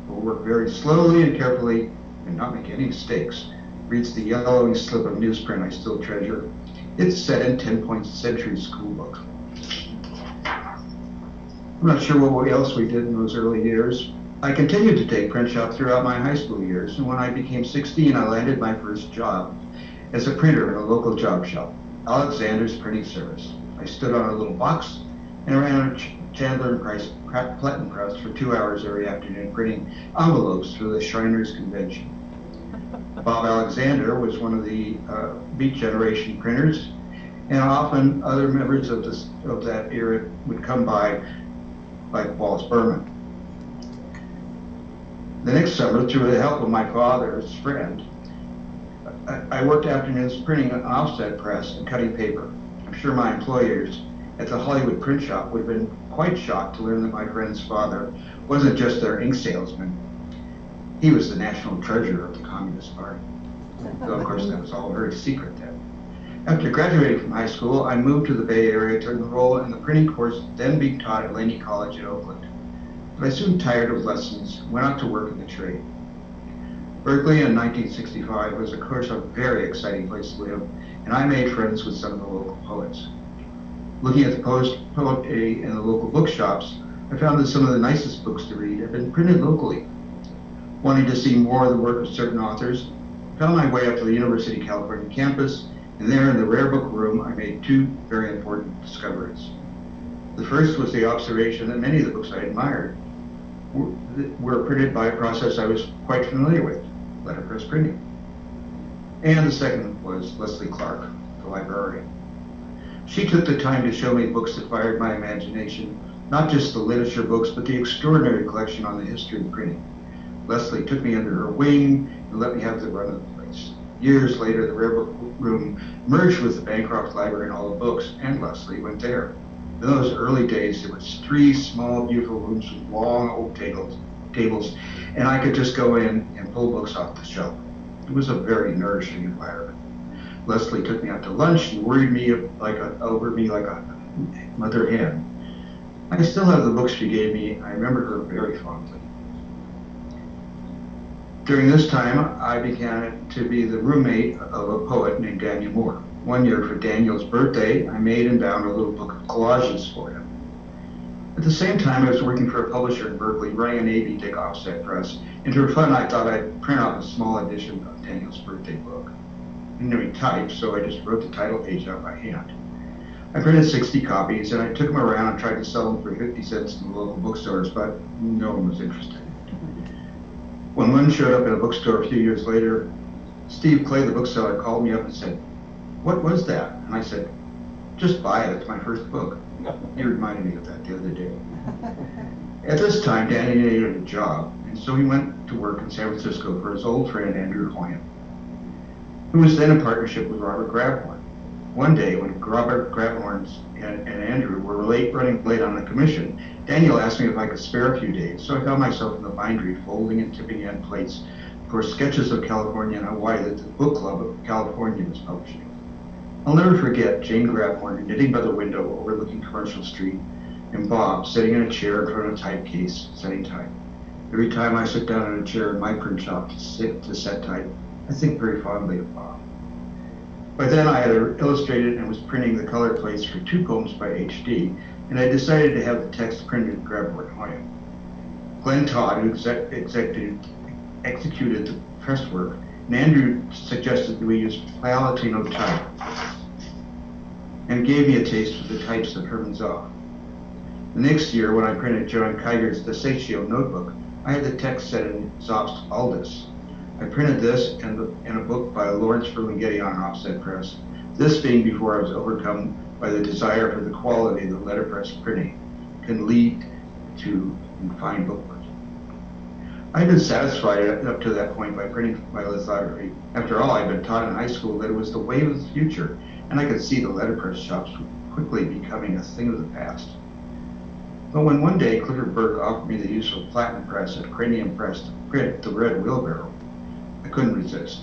We'll work very slowly and carefully and not make any mistakes. Reads the yellowy slip of newsprint I still treasure. It's set in 10-point century school book. I'm not sure what else we did in those early years. I continued to take print shop throughout my high school years, and when I became 16, I landed my first job as a printer in a local job shop, Alexander's Printing Service. I stood on a little box and ran a Chandler and Price platen press for 2 hours every afternoon, printing envelopes for the Shriners Convention. Bob Alexander was one of the Beat Generation printers, and often other members of that era would come by, like Wallace Berman. The next summer, through the help of my father's friend, I worked afternoons printing an offset press and cutting paper. I'm sure my employers at the Hollywood print shop would have been quite shocked to learn that my friend's father wasn't just their ink salesman. He was the national treasurer of the Communist Party. Though, of course, that was all very secret then. After graduating from high school, I moved to the Bay Area to enroll in the printing course then being taught at Laney College in Oakland. But I soon tired of lessons, went out to work in the trade. Berkeley in 1965 was, of course, a very exciting place to live, and I made friends with some of the local poets. Looking at the poetry in the local bookshops, I found that some of the nicest books to read had been printed locally. Wanting to see more of the work of certain authors, I found my way up to the University of California campus And there in the rare book room, I made two very important discoveries. The first was the observation that many of the books I admired were printed by a process I was quite familiar with, letterpress printing. And the second was Leslie Clark, the librarian. She took the time to show me books that fired my imagination, not just the literature books, but the extraordinary collection on the history of printing. Leslie took me under her wing and let me have the run of the place. Years later, the rare book room merged with the Bancroft Library and all the books, and Leslie went there. In those early days, there was 3 small, beautiful rooms with long oak tables, and I could just go in and pull books off the shelf. It was a very nourishing environment. Leslie took me out to lunch and worried me over me like a mother hen. I still have the books she gave me. I remember her very fondly. During this time, I began to be the roommate of a poet named Daniel Moore. One year for Daniel's birthday, I made and bound a little book of collages for him. At the same time, I was working for a publisher in Berkeley, running an A.B. Dick offset press, and for fun, I thought I'd print out a small edition of Daniel's birthday book. I didn't know he typed, so I just wrote the title page out by hand. I printed 60 copies, and I took them around and tried to sell them for 50 cents in the local bookstores, but no one was interested. When one showed up at a bookstore a few years later, Steve Clay, the bookseller, called me up and said, "What was that?" And I said, "Just buy it, it's my first book." He reminded me of that the other day. At this time, Danny needed a job, and so he went to work in San Francisco for his old friend Andrew Hoyt, who was then in partnership with Robert Grabhorn. One day, when Robert Grabhorn and Andrew were running late on a commission, Daniel asked me if I could spare a few days, so I found myself in the bindery folding and tipping in plates for sketches of California and Hawaii that the Book Club of California was publishing. I'll never forget Jane Grabhorn knitting by the window overlooking Commercial Street, and Bob sitting in a chair in front of a type case, setting type. Every time I sit down in a chair in my print shop to set type, I think very fondly of Bob. By then I had illustrated and was printing the color plates for 2 poems by H.D., and I decided to have the text printed in Grabhorn Hoyt. Glenn Todd, who executed the press work, and Andrew suggested that we use Palatino type, and gave me a taste for the types of Herman Zoff. The next year, when I printed John Kiger's The Saccio Notebook, I had the text set in Zoff's Aldous. I printed this and a book by Lawrence Ferlinghetti on offset press, this being before I was overcome by the desire for the quality that letterpress printing can lead to in fine booklet. I had been satisfied up to that point by printing my lithography. After all, I'd been taught in high school that it was the wave of the future, and I could see the letterpress shops quickly becoming a thing of the past. But when one day Clifford Burke offered me the use of platen press at Cranium Press to print The Red Wheelbarrow, I couldn't resist.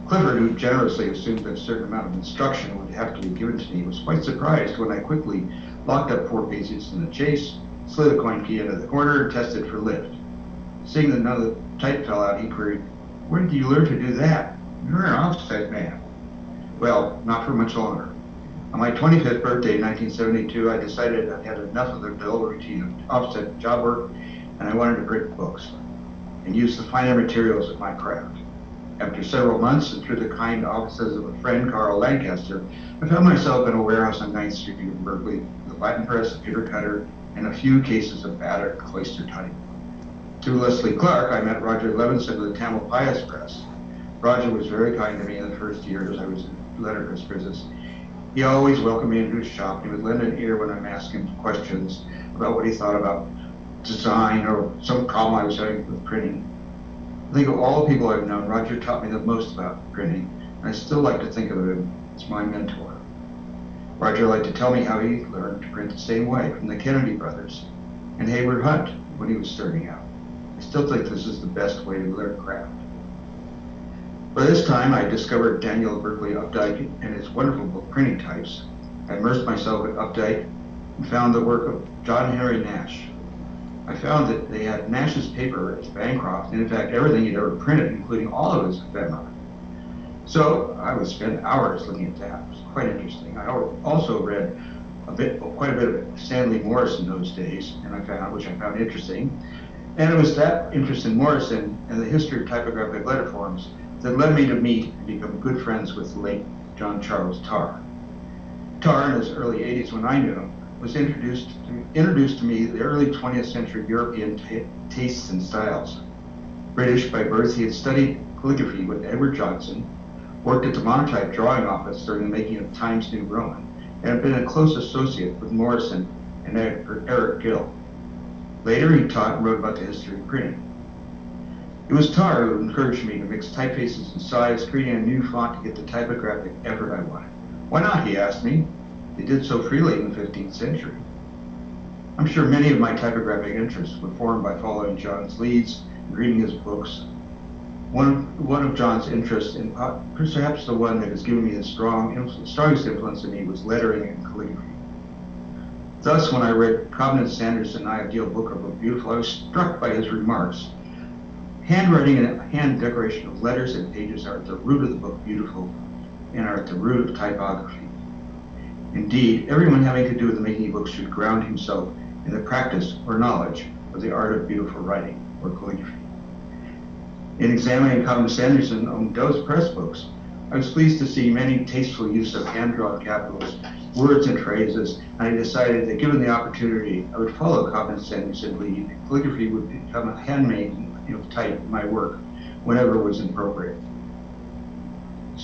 Clifford, who generously assumed that a certain amount of instruction would have to be given to me, was quite surprised when I quickly locked up 4 pages in the chase, slid a coin key into the corner, and tested for lift. Seeing that none of the type fell out, he queried, "Where did you learn to do that? You're an offset man." Well, not for much longer. On my 25th birthday in 1972, I decided I'd had enough of the dull routine of offset job work, and I wanted to print books and use the finer materials of my craft. After several months, and through the kind offices of a friend, Carl Lancaster, I found myself in a warehouse on 9th Street in Berkeley with a platen press, a pewter cutter, and a few cases of battered cloister type. Through Leslie Clark, I met Roger Levinson of the Tamalpais Press. Roger was very kind to me in the first years I was in letterpress business. He always welcomed me into his shop. He would lend an ear when I'm asking questions about what he thought about design or some problem I was having with printing. I think of all the people I've known, Roger taught me the most about printing, and I still like to think of him as my mentor. Roger liked to tell me how he learned to print the same way from the Kennedy brothers and Hayward Hunt when he was starting out. I still think this is the best way to learn craft. By this time, I discovered Daniel Berkeley Updike and his wonderful book, Printing Types. I immersed myself in Updike and found the work of John Henry Nash. I found that they had Nash's paper as Bancroft, and in fact, everything he'd ever printed, including all of his ephemera. So I would spend hours looking at that. It was quite interesting. I also read quite a bit of Stanley Morris in those days, which I found interesting. And it was that interest in Morrison and the history of typographic letter forms that led me to meet and become good friends with the late John Charles Tarr. Tarr, in his early 80s when I knew him, was introduced to me the early 20th century European tastes and styles. British by birth, he had studied calligraphy with Edward Johnson, worked at the monotype drawing office during the making of Times New Roman, and had been a close associate with Morrison and Eric Gill. Later, he taught and wrote about the history of printing. It was Tarr who encouraged me to mix typefaces and size, creating a new font to get the typographic effort I wanted. Why not, he asked me. They did so freely in the 15th century. I'm sure many of my typographic interests were formed by following John's leads and reading his books. One of John's interests, and perhaps the one that has given me the strongest influence in me, was lettering and calligraphy. Thus, when I read Providence Sanderson's ideal book of Book Beautiful, I was struck by his remarks. Handwriting and hand decoration of letters and pages are at the root of the Book Beautiful and are at the root of typography. Indeed, everyone having to do with the making of books should ground himself in the practice or knowledge of the art of beautiful writing or calligraphy. In examining Providence Sanderson on those press books, I was pleased to see many tasteful use of hand-drawn capitals, words and phrases, and I decided that given the opportunity, I would follow Providence Sanderson's lead. Calligraphy would become a handmade type in my work whenever it was appropriate.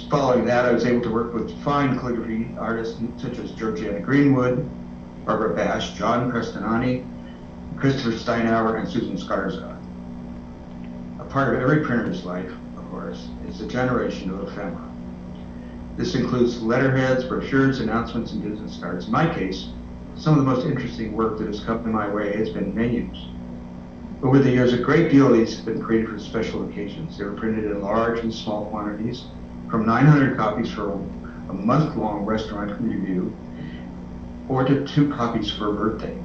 Following that, I was able to work with fine calligraphy artists such as Georgiana Greenwood, Barbara Bash, John Prestonani, Christopher Steinauer, and Susan Scarza. A part of every printer's life, of course, is the generation of ephemera. This includes letterheads, brochures, announcements, and business cards. In my case, some of the most interesting work that has come my way has been menus. Over the years, a great deal of these have been created for special occasions. They were printed in large and small quantities, from 900 copies for a month-long restaurant review, or to 2 copies for a birthday.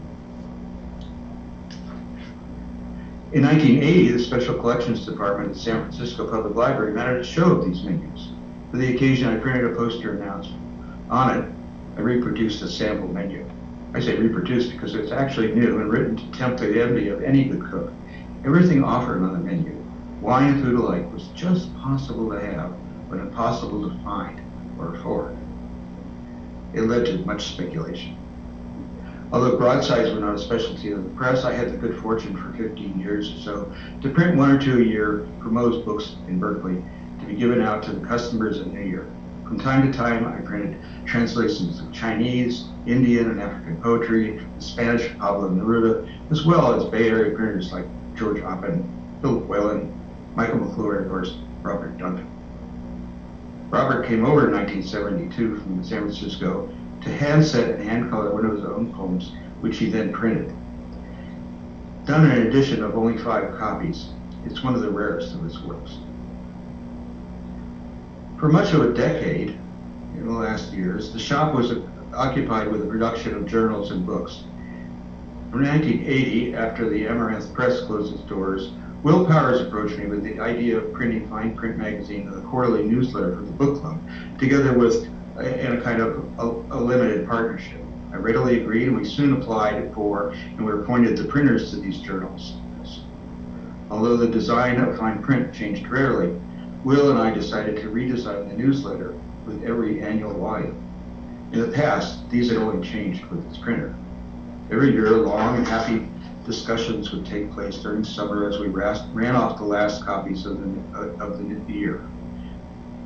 In 1980, the Special Collections Department at San Francisco Public Library mounted a show of these menus. For the occasion, I printed a poster announcement. On it, I reproduced a sample menu. I say reproduced because it's actually new and written to tempt the envy of any good cook. Everything offered on the menu, wine and food alike, was just possible to have, but impossible to find or afford. It led to much speculation. Although broadsides were not a specialty of the press, I had the good fortune for 15 years or so to print 1 or 2 a year for most books in Berkeley to be given out to the customers in New York. From time to time, I printed translations of Chinese, Indian, and African poetry, the Spanish of Pablo Neruda, as well as Bay Area printers like George Oppen, Philip Whalen, Michael McClure, and of course, Robert Duncan. Robert came over in 1972 from San Francisco to hand-set and hand-color one of his own poems, which he then printed. Done in an edition of only 5 copies, it's one of the rarest of his works. For much of a decade, in the last years, the shop was occupied with the production of journals and books. From 1980, after the Arief Press closed its doors, Will Powers approached me with the idea of printing Fine Print magazine and a quarterly newsletter for the book club, together with in a kind of a limited partnership. I readily agreed, and we soon applied for and were appointed the printers to these journals. Although the design of Fine Print changed rarely, Will and I decided to redesign the newsletter with every annual volume. In the past, these had only changed with its printer. Every year, long and happy discussions would take place during summer as we ran off the last copies of the year.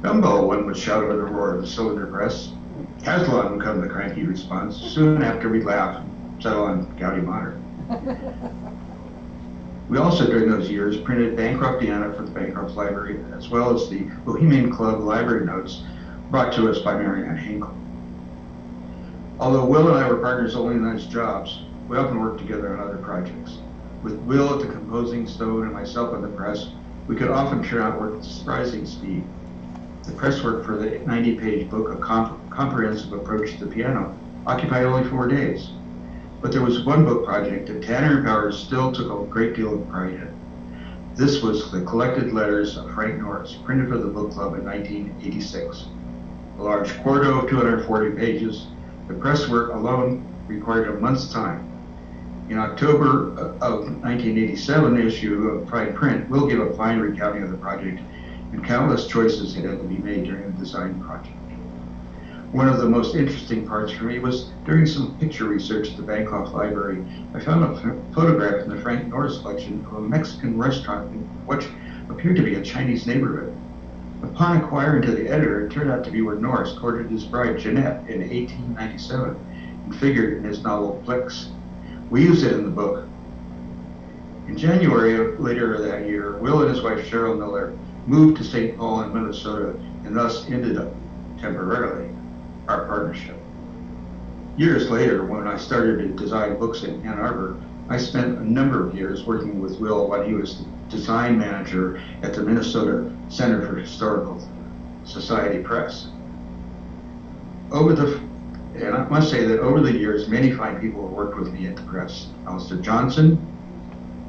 Gumbo, one would shout over the roar of the cylinder press. Caslon would come the cranky response. Soon after, we'd laugh and settle on Gaudy Modern. We also, during those years, printed Bancroftiana for the Bancroft Library, as well as the Bohemian Club library notes brought to us by Marianne Hinkle. Although Will and I were partners only in those jobs, we often worked together on other projects. With Will at the composing stone and myself on the press, we could often churn out work at surprising speed. The press work for the 90-page book, A Comprehensive Approach to the Piano, occupied only 4 days. But there was one book project that Tanner and Powers still took a great deal of pride in. This was the collected letters of Frank Norris, printed for the book club in 1986. A large quarto of 240 pages, the press work alone required a month's time. In October of 1987 issue of Fine Print, Will give a fine recounting of the project, and countless choices had to be made during the design project. One of the most interesting parts for me was during some picture research at the Bancroft Library, I found a photograph in the Frank Norris collection of a Mexican restaurant in what appeared to be a Chinese neighborhood. Upon inquiring to the editor, it turned out to be where Norris courted his bride Jeanette in 1897 and figured in his novel Flicks. We used it in the book. In January later that year, Will and his wife Cheryl Miller moved to St. Paul in Minnesota and thus ended up temporarily our partnership. Years later, when I started to design books in Ann Arbor, I spent a number of years working with Will when he was the design manager at the Minnesota Center for Historical Society Press. And I must say that over the years, many fine people have worked with me at the press. Alistair Johnson,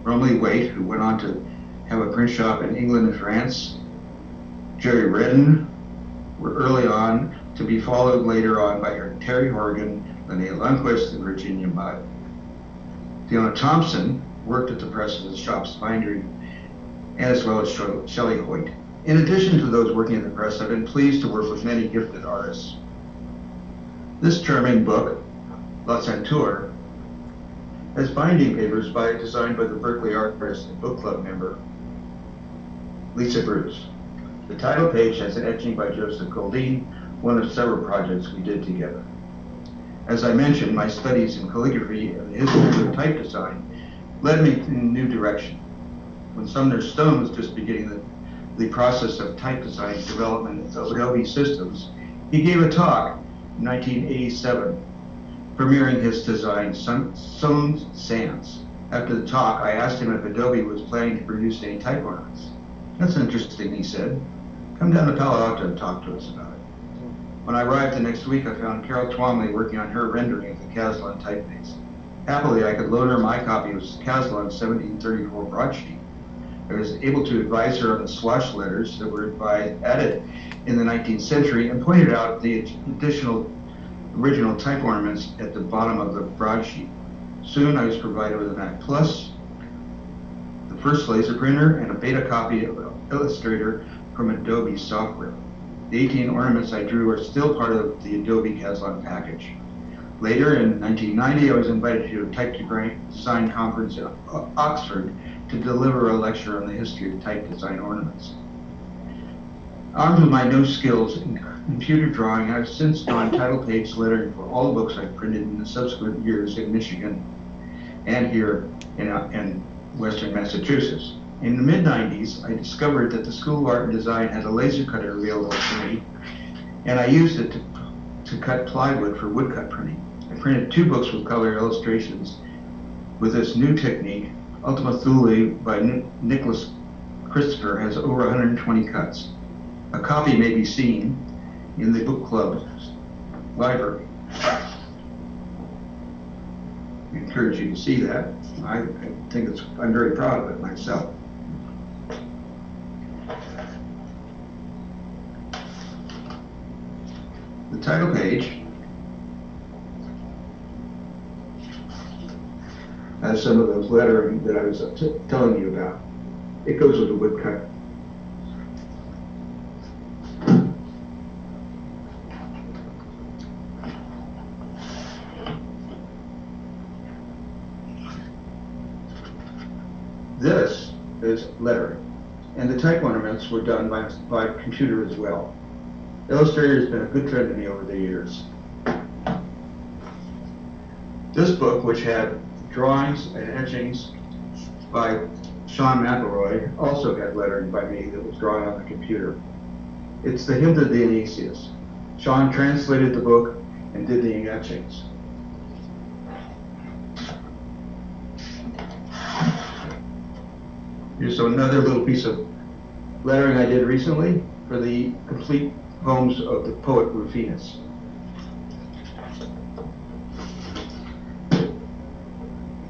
Bromley Waite, who went on to have a print shop in England and France, Jerry Redden, were early on to be followed later on by Terry Horgan, Linnea Lundquist, and Virginia Mudd. Fiona Thompson worked at the press as a shop's binder, as well as Shelley Hoyt. In addition to those working in the press, I've been pleased to work with many gifted artists. This charming book, La Ceinture, has binding papers designed by the Berkeley artist and book club member, Lisa Bruce. The title page has an etching by Joseph Goldine, one of several projects we did together. As I mentioned, my studies in calligraphy and the history of type design led me in a new direction. When Sumner Stone was just beginning the process of type design development of Adobe systems, he gave a talk in 1987, premiering his design, Sewn Sans. After the talk, I asked him if Adobe was planning to produce any type ornaments. That's interesting, he said. Come down to Palo Alto and talk to us about it. When I arrived the next week, I found Carol Twomley working on her rendering of the Caslon typeface. Happily, I could loan her my copy of Caslon's 1734 broadsheet. I was able to advise her on the swash letters that were added in the 19th century and pointed out the additional original type ornaments at the bottom of the broadsheet. Soon I was provided with a Mac Plus, the first laser printer, and a beta copy of Illustrator from Adobe software. The 18 ornaments I drew are still part of the Adobe Caslon package. Later, in 1990, I was invited to a type design conference in Oxford to deliver a lecture on the history of type design ornaments. Armed with my new skills in computer drawing, I've since drawn title page lettering for all the books I've printed in the subsequent years in Michigan and here in Western Massachusetts. In the mid-90s, I discovered that the School of Art and Design had a laser cutter available to me, and I used it to cut plywood for woodcut printing. I printed 2 books with color illustrations with this new technique. Ultima Thule by Nicholas Christopher has over 120 cuts. A copy may be seen in the book club library. I encourage you to see that. I think I'm very proud of it myself. The title page has some of those lettering that I was telling you about. It goes with the woodcut. This is lettering, and the type ornaments were done by computer as well. Illustrator has been a good friend to me over the years. This book, which had drawings and etchings by Sean McElroy, also had lettering by me that was drawn on the computer. It's the Hymn to Dionysius. Sean translated the book and did the etchings. Here's another little piece of lettering I did recently for the complete poems of the poet Rufinus.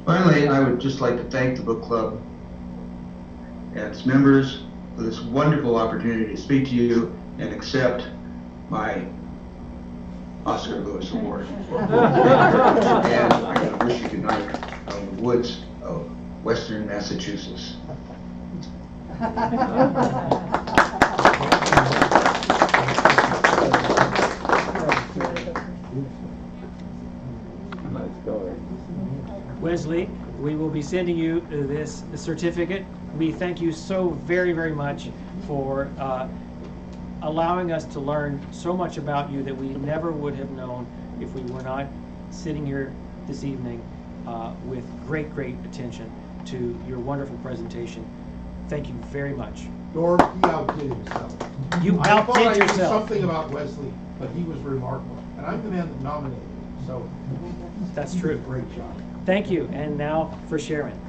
Finally, I would just like to thank the book club and its members for this wonderful opportunity to speak to you and accept my Oscar Lewis Award. And I'm going to wish you good night from the woods of Western Massachusetts. Wesley, we will be sending you this certificate. We thank you so very, very much for allowing us to learn so much about you that we never would have known if we were not sitting here this evening with great, great attention to your wonderful presentation. Thank you very much. Norm, he outdid himself. You I thought outdid I knew yourself. something about Wesley, but he was remarkable. And I'm the man that nominated him, so. That's he did true. a great job. Thank you. And now for Sharon.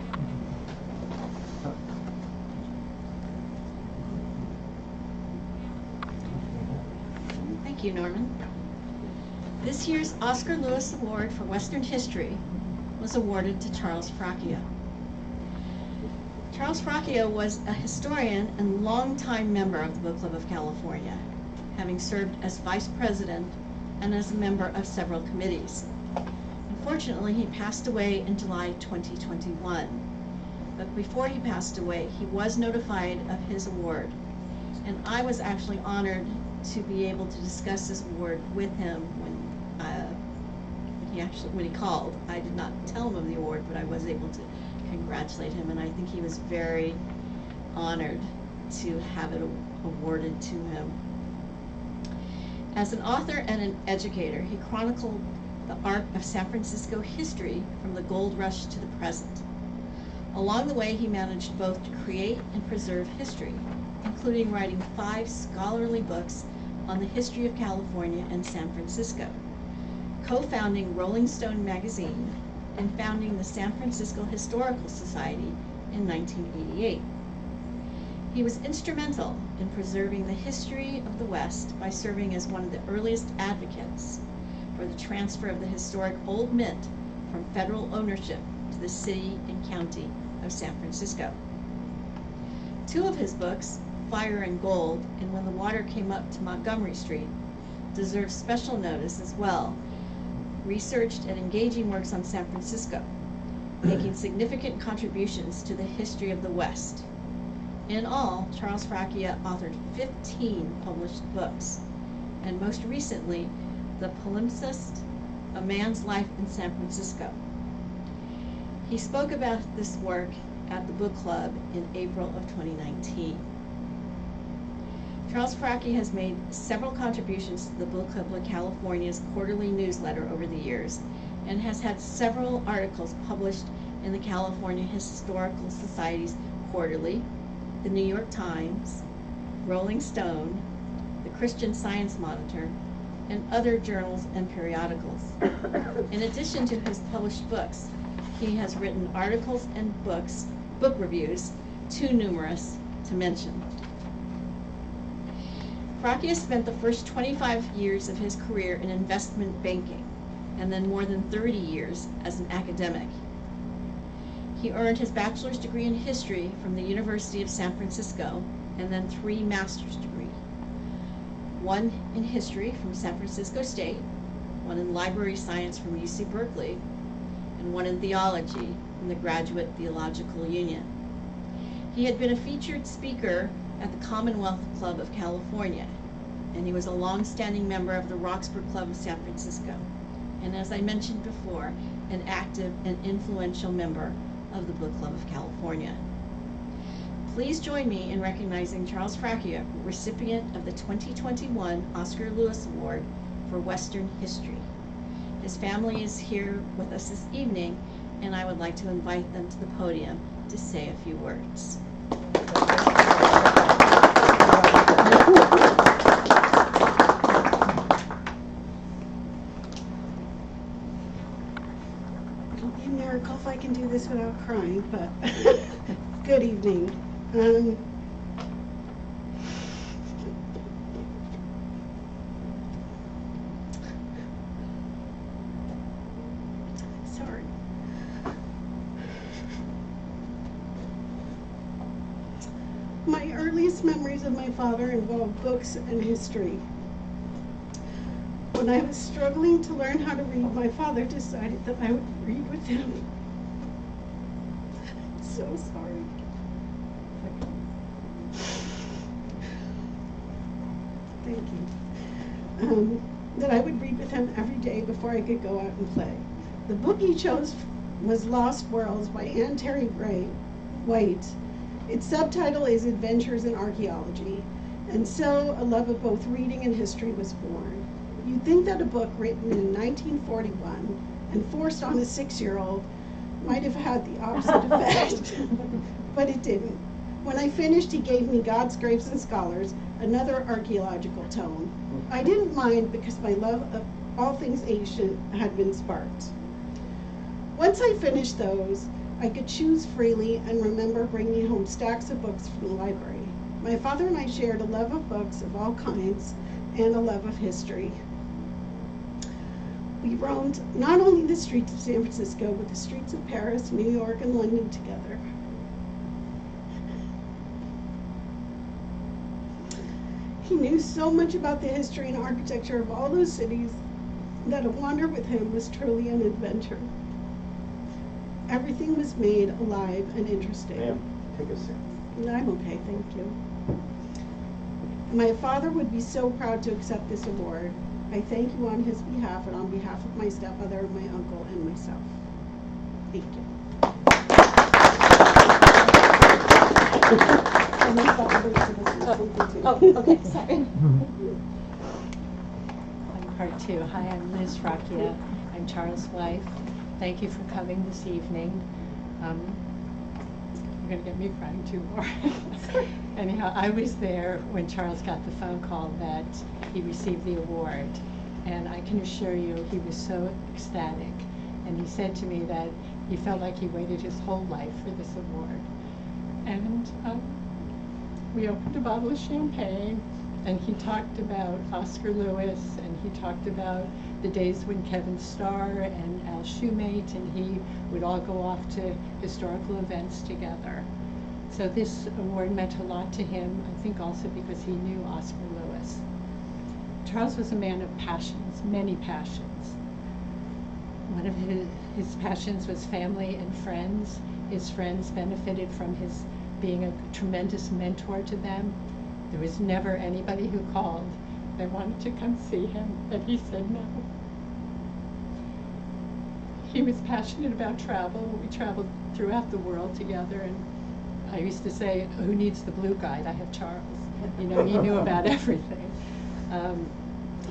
Thank you, Norman. This year's Oscar Lewis Award for Western History was awarded to Charles Fracchia. Charles Fracchia was a historian and longtime member of the Book Club of California, having served as vice president and as a member of several committees. Unfortunately, he passed away in July 2021. But before he passed away, he was notified of his award. And I was actually honored to be able to discuss this award with him when he called. I did not tell him of the award, but I was able to congratulate him, and I think he was very honored to have it awarded to him. As an author and an educator, he chronicled the arc of San Francisco history from the gold rush to the present. Along the way, he managed both to create and preserve history, including writing 5 scholarly books on the history of California and San Francisco, co-founding Rolling Stone magazine, and founding the San Francisco Historical Society in 1988. He was instrumental in preserving the history of the West by serving as one of the earliest advocates for the transfer of the historic Old Mint from federal ownership to the city and county of San Francisco. 2 of his books, Fire and Gold and When the Water Came Up to Montgomery Street, deserve special notice as well. Researched and engaging works on San Francisco, making significant contributions to the history of the West. In all, Charles Fracchia authored 15 published books, and most recently, The Palimpsest, A Man's Life in San Francisco. He spoke about this work at the book club in April of 2019. Charles Fracchia has made several contributions to the Book Club of California's quarterly newsletter over the years, and has had several articles published in the California Historical Society's Quarterly, the New York Times, Rolling Stone, the Christian Science Monitor, and other journals and periodicals. In addition to his published books, he has written articles and book reviews, too numerous to mention. Fracchia spent the first 25 years of his career in investment banking, and then more than 30 years as an academic. He earned his bachelor's degree in history from the University of San Francisco, and then 3 master's degrees. 1 in history from San Francisco State, 1 in library science from UC Berkeley, and 1 in theology from the Graduate Theological Union. He had been a featured speaker at the Commonwealth Club of California, and he was a long-standing member of the Roxburgh Club of San Francisco, and as I mentioned before, an active and influential member of the Book Club of California. Please join me in recognizing Charles Fracchia, recipient of the 2021 Oscar Lewis Award for Western History. His family is here with us this evening, and I would like to invite them to the podium to say a few words. It'll be a miracle if I can do this without crying, but good evening. Sorry. My earliest memories of my father involve books and history. When I was struggling to learn how to read, my father decided that I would read with him. So sorry. Thank you. That I would read with him every day before I could go out and play. The book he chose was Lost Worlds by Anne Terry White. Its subtitle is Adventures in Archaeology, and so a love of both reading and history was born. You'd think that a book written in 1941 and forced on a 6-year-old might have had the opposite effect, but it didn't. When I finished, he gave me God's Graves and Scholars, another archaeological tome. I didn't mind because my love of all things ancient had been sparked. Once I finished those, I could choose freely and remember bringing home stacks of books from the library. My father and I shared a love of books of all kinds and a love of history. We roamed not only the streets of San Francisco, but the streets of Paris, New York, and London together. He knew so much about the history and architecture of all those cities that a wander with him was truly an adventure. Everything was made alive and interesting. Ma'am, take a seat. I'm okay, thank you. My father would be so proud to accept this award. I thank you on his behalf and on behalf of my stepmother, my uncle, and myself. Thank you. Oh, okay, sorry. On part 2. Hi, I'm Liz Fracchia. I'm Charles' wife. Thank you for coming this evening. You're going to get me crying too more. Anyhow, I was there when Charles got the phone call that he received the award. And I can assure you he was so ecstatic. And he said to me that he felt like he waited his whole life for this award. And we opened a bottle of champagne, and he talked about Oscar Lewis, and he talked about the days when Kevin Starr and Al Shoemate and he would all go off to historical events together. So this award meant a lot to him, I think also because he knew Oscar Lewis. Charles was a man of passions, many passions. One of his passions was family and friends. His friends benefited from his being a tremendous mentor to them. There was never anybody who called that wanted to come see him that he said no. He was passionate about travel. We traveled throughout the world together, and I used to say, who needs the blue guide? I have Charles. You know, he knew about everything.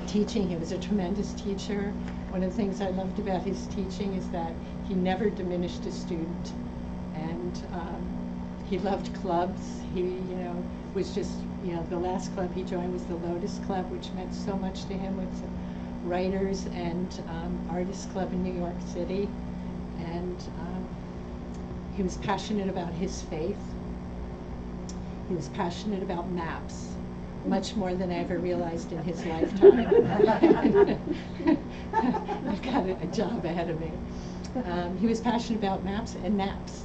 Teaching, he was a tremendous teacher. One of the things I loved about his teaching is that he never diminished a student, and he loved clubs. He, was just, the last club he joined was the Lotus Club, which meant so much to him. It's a writers and artists club in New York City, and he was passionate about his faith. He was passionate about maps, much more than I ever realized in his lifetime. I've got a job ahead of me. He was passionate about maps and naps.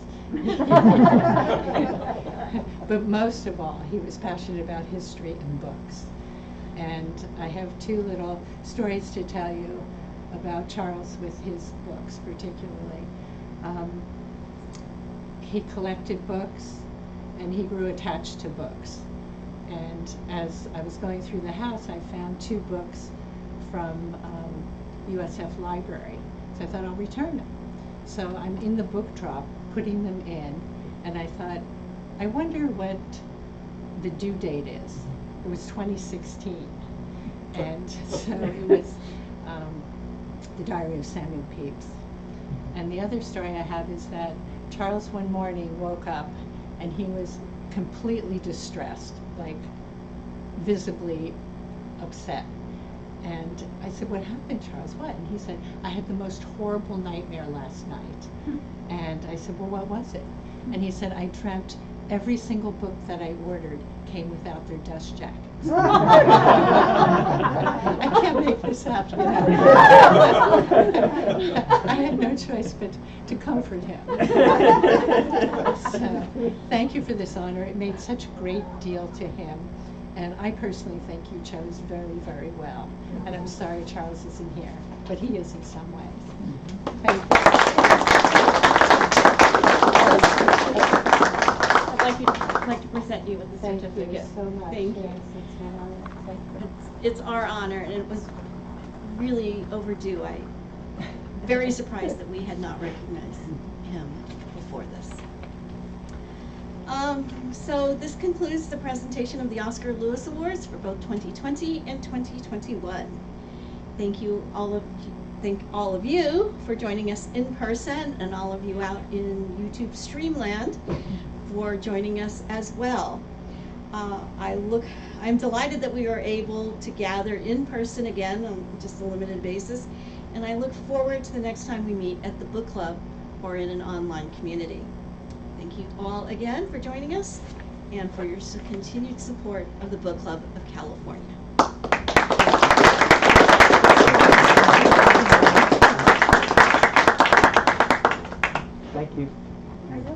But most of all, he was passionate about history and books. And I have 2 little stories to tell you about Charles with his books particularly. He collected books, and he grew attached to books. And as I was going through the house, I found 2 books from USF Library. So I thought, I'll return them. So I'm in the book drop, putting them in, and I thought, I wonder what the due date is. It was 2016. And so it was The Diary of Samuel Pepys. And the other story I have is that Charles one morning woke up and he was completely distressed, like visibly upset. And I said, what happened, Charles? What? And he said, I had the most horrible nightmare last night. And I said, well, what was it? And he said, I dreamt every single book that I ordered came without their dust jackets. I can't make this up. I had no choice but to comfort him. So, thank you for this honor. It made such a great deal to him. And I personally think you chose very, very well. And I'm sorry Charles isn't here, but he is in some ways. Thank you. I'd like to present you with the certificate. Thank you so much. Thank you. Yes, it's my honor. Thank you. It's our honor, and it was really overdue. very surprised that we had not recognized him before this. So this concludes the presentation of the Oscar Lewis Awards for both 2020 and 2021. Thank all of you for joining us in person, and all of you out in YouTube Streamland for joining us as well. I'm delighted that we are able to gather in person again on just a limited basis, and I look forward to the next time we meet at the book club or in an online community. Thank you all again for joining us and for your continued support of the Book Club of California. Thank you.